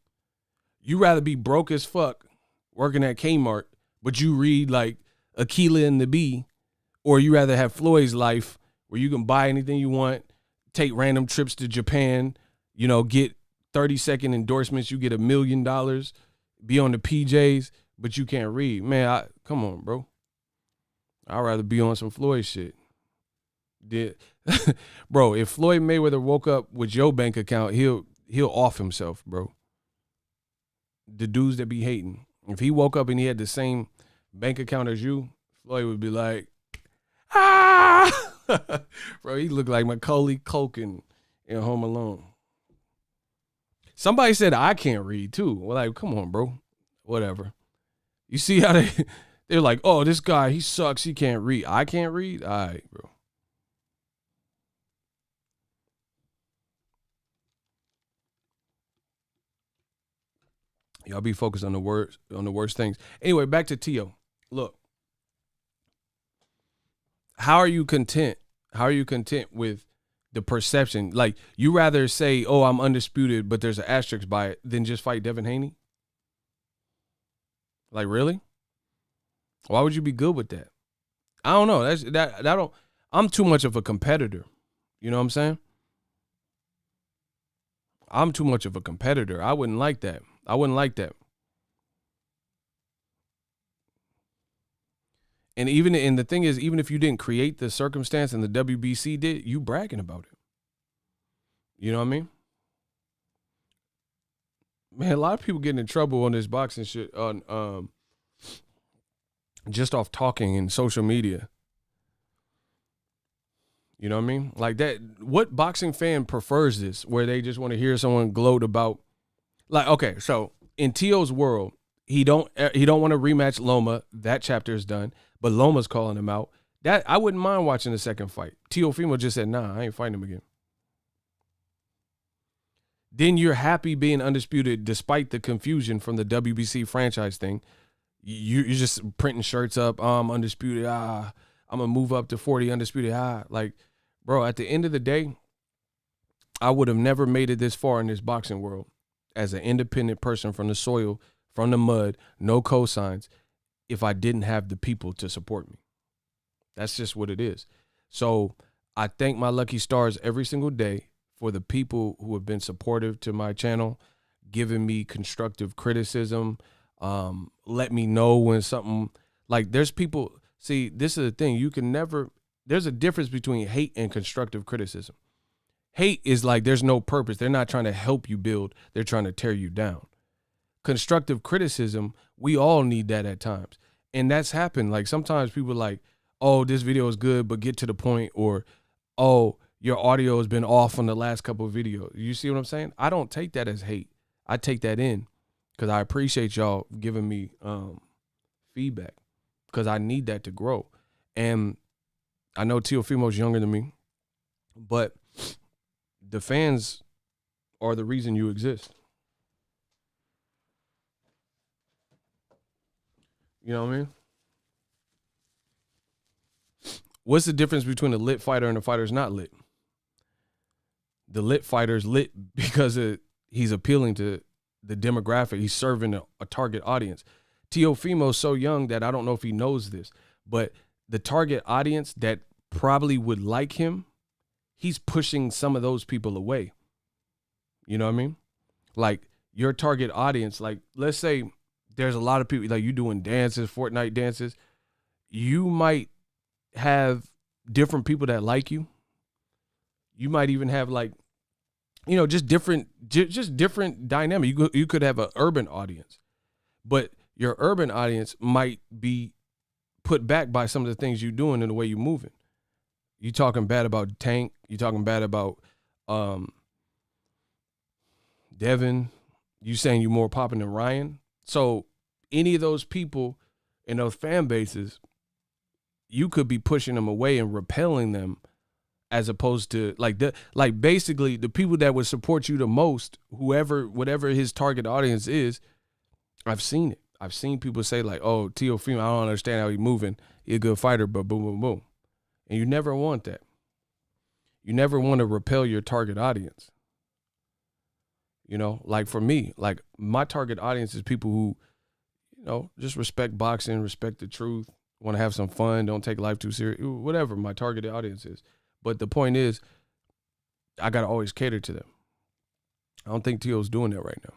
You rather be broke as fuck working at Kmart, but you read like Aquila and the Bee, or you rather have Floyd's life where you can buy anything you want, take random trips to Japan, get 30-second endorsements, you get $1 million, be on the PJs, but you can't read. Man, come on, bro. I'd rather be on some Floyd shit. Bro, if Floyd Mayweather woke up with your bank account, he'll off himself, bro. The dudes that be hating. If he woke up and he had the same bank account as you, Floyd would be like, ah! Bro, he looked like Macaulay Culkin in Home Alone. Somebody said I can't read too. Well, like, come on, bro. Whatever. You see how they're like, oh, this guy, he sucks. He can't read. I can't read? All right, bro. Y'all be focused on the worst things. Anyway, back to Tio. Look, how are you content? How are you content with the perception? Like, you rather say, oh, I'm undisputed, but there's an asterisk by it, than just fight Devin Haney? Like, really? Why would you be good with that? I don't know. I'm too much of a competitor. You know what I'm saying? I'm too much of a competitor. I wouldn't like that. And the thing is, even if you didn't create the circumstance and the WBC did, you bragging about it. You know what I mean? Man, a lot of people getting in trouble on this boxing shit on just off talking and social media. You know what I mean? Like that. What boxing fan prefers this, where they just want to hear someone gloat about? Like, okay, so in Tio's world, he don't want to rematch Loma. That chapter is done, but Loma's calling him out. That I wouldn't mind watching the second fight. Teofimo just said, nah, I ain't fighting him again. Then you're happy being undisputed despite the confusion from the WBC franchise thing. You're just printing shirts up. Oh, I'm undisputed. I'm going to move up to 40 undisputed. Like, bro, at the end of the day, I would have never made it this far in this boxing world as an independent person from the soil, from the mud, no cosigns, if I didn't have the people to support me. That's just what it is. So I thank my lucky stars every single day for the people who have been supportive to my channel, giving me constructive criticism, let me know when something, like there's people, see, this is the thing, there's a difference between hate and constructive criticism. Hate is like there's no purpose. They're not trying to help you build. They're trying to tear you down. Constructive criticism, we all need that at times. And that's happened. Like sometimes people are like, oh, this video is good, but get to the point, or, oh, your audio has been off on the last couple of videos. You see what I'm saying? I don't take that as hate. I take that in because I appreciate y'all giving me feedback, because I need that to grow. And I know Teofimo's younger than me, but the fans are the reason you exist. You know what I mean? What's the difference between a lit fighter and a fighter who's not lit? The lit fighter is lit because he's appealing to the demographic. He's serving a target audience. Teofimo's so young that I don't know if he knows this, but the target audience that probably would like him, he's pushing some of those people away. You know what I mean? Like your target audience, like let's say there's a lot of people, like you doing dances, Fortnite dances. You might have different people that like you. You might even have like, just different dynamic. You could have an urban audience, but your urban audience might be put back by some of the things you're doing and the way you're moving. You talking bad about Tank. You talking bad about Devin. You saying you're more popping than Ryan. So any of those people in those fan bases, you could be pushing them away and repelling them, as opposed to like basically the people that would support you the most, whatever his target audience is. I've seen it. I've seen people say like, oh, Teofimo, I don't understand how he's moving. He's a good fighter, but boom, boom, boom. And you never want that. You never want to repel your target audience. Like for me, like my target audience is people who, just respect boxing, respect the truth, want to have some fun, don't take life too serious, whatever my target audience is. But the point is, I got to always cater to them. I don't think T.O.'s doing that right now.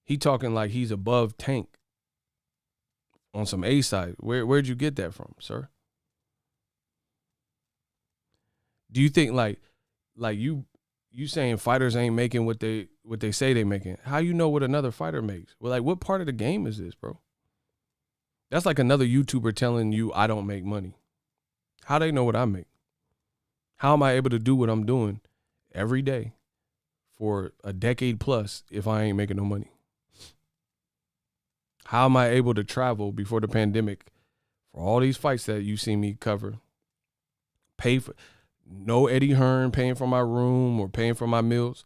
He talking like he's above Tank on some A side. Where'd you get that from, sir? Do you think like you saying fighters ain't making what they say they making? How you know what another fighter makes? Well, like what part of the game is this, bro? That's like another YouTuber telling you I don't make money. How they know what I make? How am I able to do what I'm doing every day for a decade plus if I ain't making no money? How am I able to travel before the pandemic for all these fights that you see me cover? Pay for no Eddie Hearn paying for my room or paying for my meals.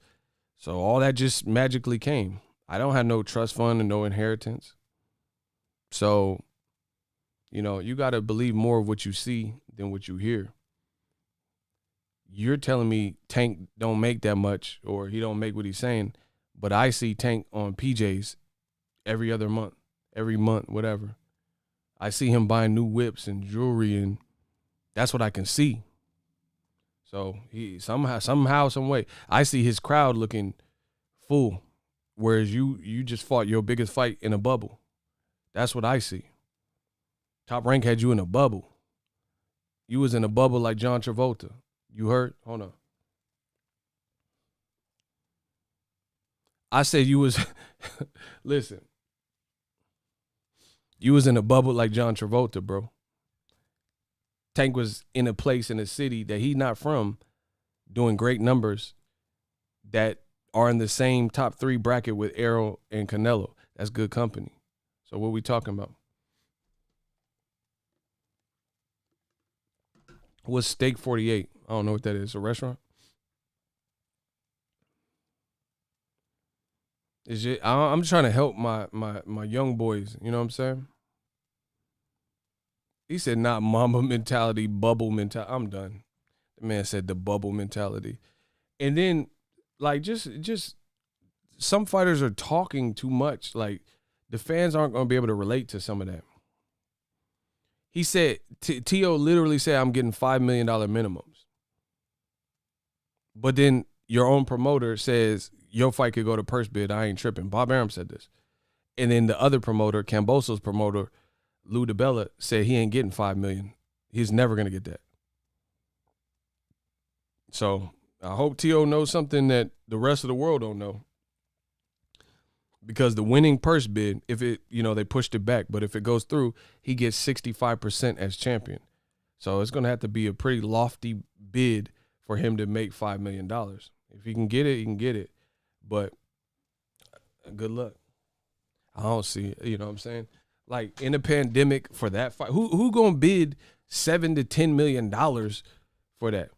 So all that just magically came. I don't have no trust fund and no inheritance. So, you got to believe more of what you see than what you hear. You're telling me Tank don't make that much or he don't make what he's saying, but I see Tank on PJs every other month, every month, whatever. I see him buying new whips and jewelry, and that's what I can see. So he somehow, some way, I see his crowd looking full, whereas you just fought your biggest fight in a bubble. That's what I see. Top Rank had you in a bubble. You was in a bubble like John Travolta. You heard? Hold on. I said you was, listen, you was in a bubble like John Travolta, bro. Tank was in a place in a city that he's not from, doing great numbers that are in the same top 3 bracket with Errol and Canelo. That's good company. So what we talking about? What's Steak 48? I don't know what that is. A restaurant? I'm trying to help my young boys. You know what I'm saying? He said not mama mentality, bubble mentality. I'm done. The man said the bubble mentality. And then, like, just some fighters are talking too much. Like, the fans aren't going to be able to relate to some of that. He said, T.O. literally said, I'm getting $5 million minimums. But then your own promoter says, your fight could go to purse bid. I ain't tripping. Bob Arum said this. And then the other promoter, Camboso's promoter, Lou DiBella, said he ain't getting $5 million. He's never going to get that. So I hope T.O. knows something that the rest of the world don't know. Because the winning purse bid, if it, they pushed it back, but if it goes through, he gets 65% as champion. So it's going to have to be a pretty lofty bid for him to make $5 million. If he can get it, he can get it. But good luck. I don't see it. You know what I'm saying? Like in a pandemic for that fight, who going to bid $7 to $10 million for that?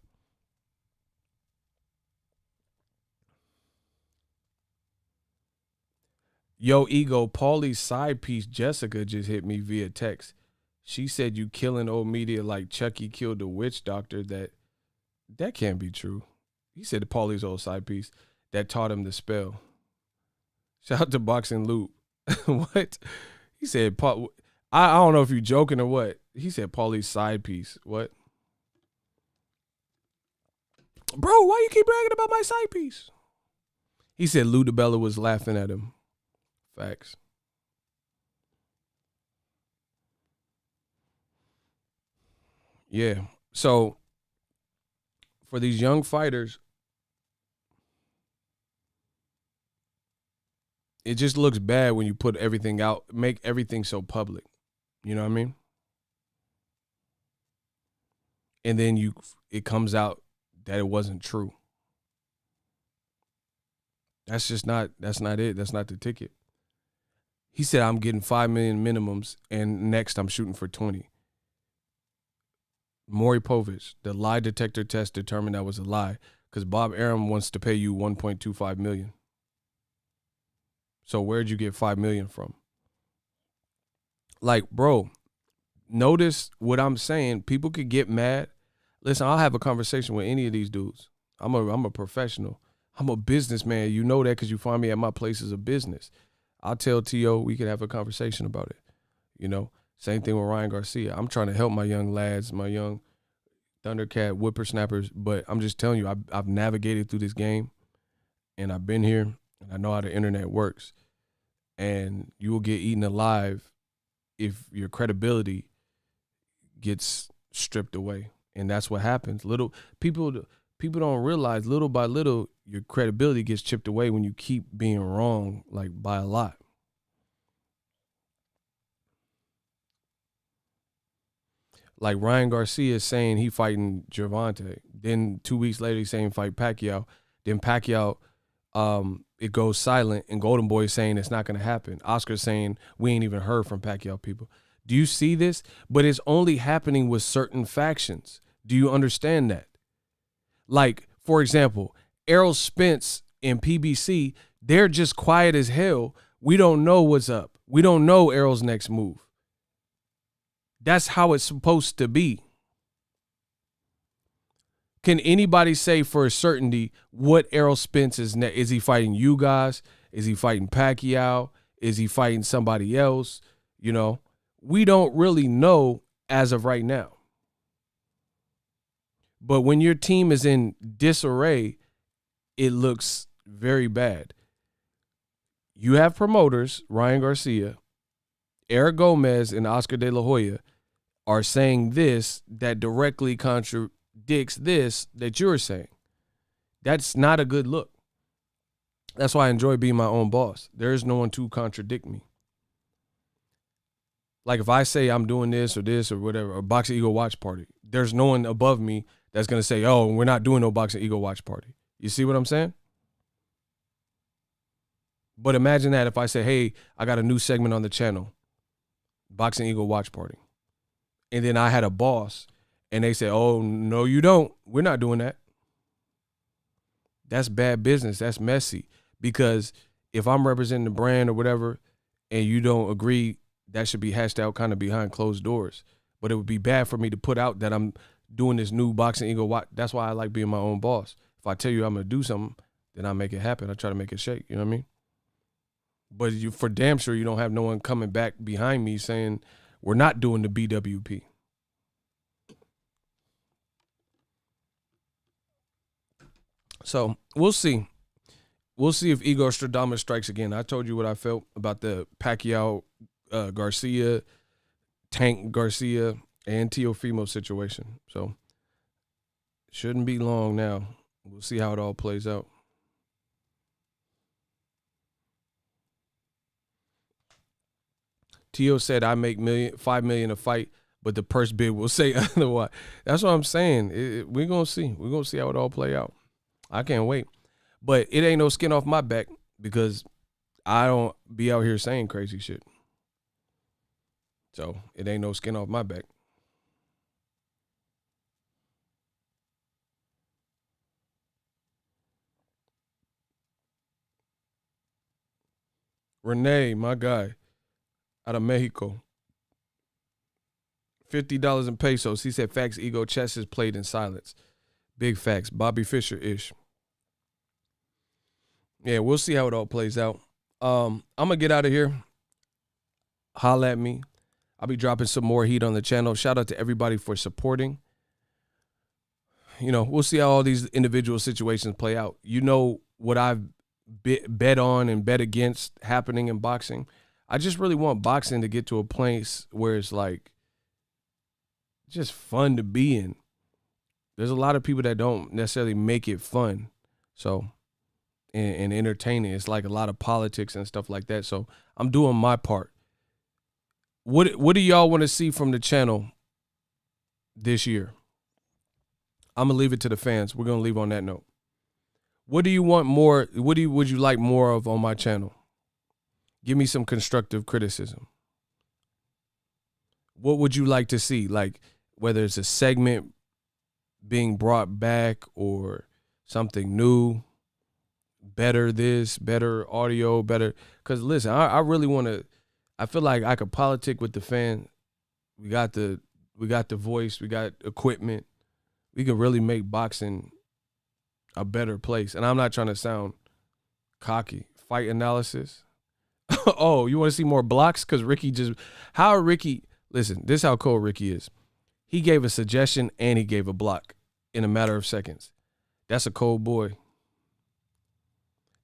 Yo, Ego, Paulie's side piece, Jessica, just hit me via text. She said you killing old media like Chucky killed the witch doctor. That can't be true. He said Paulie's old side piece that taught him to spell. Shout out to Boxing Loop. What? He said, Paul, I don't know if you're joking or what. He said Paulie's side piece. What? Bro, why you keep bragging about my side piece? He said Lou DiBella was laughing at him. Facts. Yeah. So for these young fighters, it just looks bad when you put everything out, make everything so public. You know what I mean? And then it comes out that it wasn't true. That's not it. That's not the ticket. He said, I'm getting 5 million minimums, and next I'm shooting for 20. Maury Povich, the lie detector test determined that was a lie because Bob Arum wants to pay you 1.25 million. So where'd you get 5 million from? Like, bro, notice what I'm saying. People could get mad. Listen, I'll have a conversation with any of these dudes. I'm a professional. I'm a businessman. You know that because you find me at my places of business. I'll tell T.O. we could have a conversation about it. Same thing with Ryan Garcia. I'm trying to help my young lads, my young Thundercat whippersnappers, but I'm just telling you, I've navigated through this game. and I've been here, and I know how the internet works. And you will get eaten alive if your credibility gets stripped away. And that's what happens. People don't realize little by little your credibility gets chipped away when you keep being wrong, like by a lot. Like Ryan Garcia is saying he fighting Gervonta. Then 2 weeks later he's saying fight Pacquiao. Then Pacquiao, it goes silent, and Golden Boy is saying it's not going to happen. Oscar's saying we ain't even heard from Pacquiao people. Do you see this? But it's only happening with certain factions. Do you understand that? Like, for example, Errol Spence and PBC, they're just quiet as hell. We don't know what's up. We don't know Errol's next move. That's how it's supposed to be. Can anybody say for a certainty what Errol Spence is next? Is he fighting you guys? Is he fighting Pacquiao? Is he fighting somebody else? You know, we don't really know as of right now. But when your team is in disarray, it looks very bad. You have promoters, Ryan Garcia, Eric Gomez, and Oscar De La Hoya are saying this that directly contradicts this that you're saying. That's not a good look. That's why I enjoy being my own boss. There is no one to contradict me. Like if I say I'm doing this or whatever, or Boxing Eagle Watch Party, there's no one above me that's going to say, oh, we're not doing no Boxing Eagle Watch Party. You see what I'm saying? But imagine that if I say, hey, I got a new segment on the channel, Boxing Eagle Watch Party. And then I had a boss and they say, oh, no, you don't. We're not doing that. That's bad business. That's messy. Because if I'm representing the brand or whatever and you don't agree, that should be hashed out kind of behind closed doors. But it would be bad for me to put out that I'm doing this new Boxing Eagle Watch. That's why I like being my own boss. If I tell you I'm going to do something, then I make it happen. I try to make it shake. You know what I mean? But you, for damn sure, you don't have no one coming back behind me saying we're not doing the BWP. So we'll see. We'll see if Igor Stradamus strikes again. I told you what I felt about the Pacquiao, Garcia, Tank Garcia, and Teofimo situation. So shouldn't be long now. We'll see how it all plays out. Teo said I make $5 million a fight, but the purse bid will say otherwise. That's what I'm saying. We're gonna see. We're gonna see how it all play out. I can't wait. But it ain't no skin off my back because I don't be out here saying crazy shit. So it ain't no skin off my back. Renee, my guy, out of Mexico. $50 in pesos. He said, facts, ego, chess is played in silence. Big facts. Bobby Fischer-ish. Yeah, we'll see how it all plays out. I'm going to get out of here. Holla at me. I'll be dropping some more heat on the channel. Shout out to everybody for supporting. You know, we'll see how all these individual situations play out. You know what I've bet on and bet against happening in boxing. I just really want boxing to get to a place where it's like just fun to be in. There's a lot of people that don't necessarily make it fun. So, and entertaining. It's like a lot of politics and stuff like that. So I'm doing my part. What do y'all want to see from the channel this year? I'm going to leave it to the fans. We're going to leave on that note. What do you want more? Would you like more of on my channel? Give me some constructive criticism. What would you like to see? Like whether it's a segment being brought back or something new, better this, better audio, better. Because listen, I really want to, I feel like I could politic with the fan. We got the voice, we got equipment. We could really make boxing a better place. And I'm not trying to sound cocky. Fight analysis. Oh, you want to see more blocks? Because Ricky listen, this is how cold Ricky is. He gave a suggestion and he gave a block in a matter of seconds. That's a cold boy.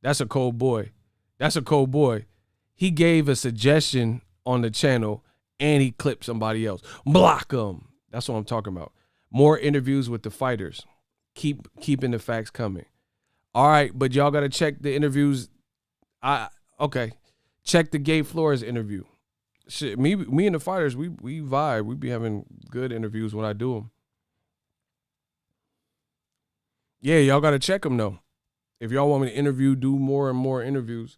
That's a cold boy. That's a cold boy. He gave a suggestion on the channel and he clipped somebody else. Block him. That's what I'm talking about. More interviews with the fighters. Keeping the facts coming. All right, but y'all gotta check the interviews. Okay. Check the Gabe Flores interview. Shit, me and the fighters, we vibe. We be having good interviews when I do them. Yeah, y'all gotta check them though. If y'all want me to do more and more interviews,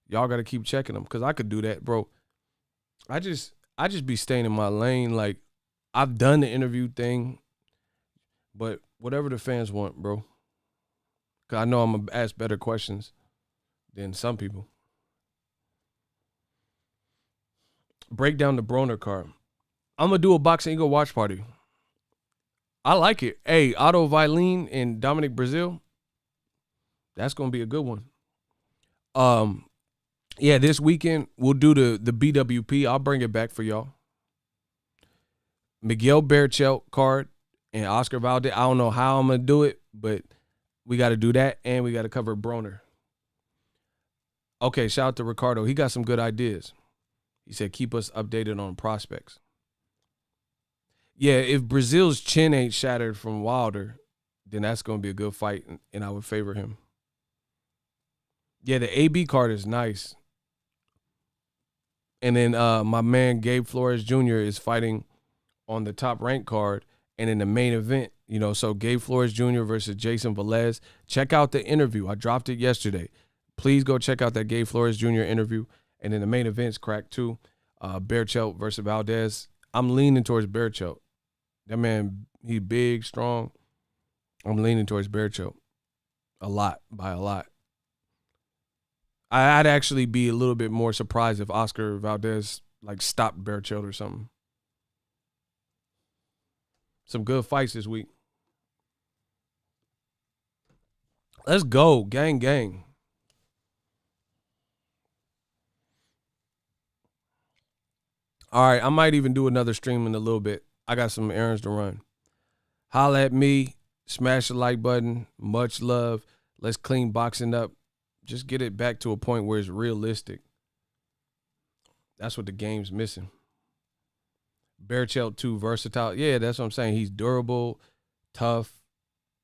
y'all gotta keep checking them because I could do that, bro. I just be staying in my lane. Like I've done the interview thing, but whatever the fans want, bro. Cause I know I'm gonna ask better questions than some people. Break down the Broner card. I'm gonna do a Boxing Eagle watch party. I like it. Hey, Otto Vailin and Dominic Brazil. That's gonna be a good one. Yeah, this weekend we'll do the BWP. I'll bring it back for y'all. Miguel Berchelt card and Oscar Valdez. I don't know how I'm gonna do it, but we got to do that, and we got to cover Broner. Okay, shout out to Ricardo. He got some good ideas. He said keep us updated on prospects. Yeah, if Brazil's chin ain't shattered from Wilder, then that's gonna be a good fight, and I would favor him. Yeah, the AB card is nice. And then my man Gabe Flores Jr. is fighting on the top rank card and in the main event, so Gabe Flores Jr. versus Jason Velez. Check out the interview. I dropped it yesterday. Please go check out that Gabe Flores Jr. interview. And then the main event's cracked too. Berchelt versus Valdez. I'm leaning towards Berchelt. That man, he's big, strong. I'm leaning towards Berchelt. By a lot. I'd actually be a little bit more surprised if Oscar Valdez stopped Berchelt or something. Some good fights this week. Let's go, gang, gang. All right, I might even do another stream in a little bit. I got some errands to run. Holla at me. Smash the like button. Much love. Let's clean boxing up. Just get it back to a point where it's realistic. That's what the game's missing. Berchelt too versatile. Yeah, that's what I'm saying. He's durable, tough,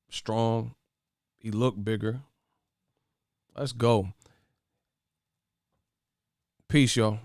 strong. He looked bigger. Let's go. Peace, y'all.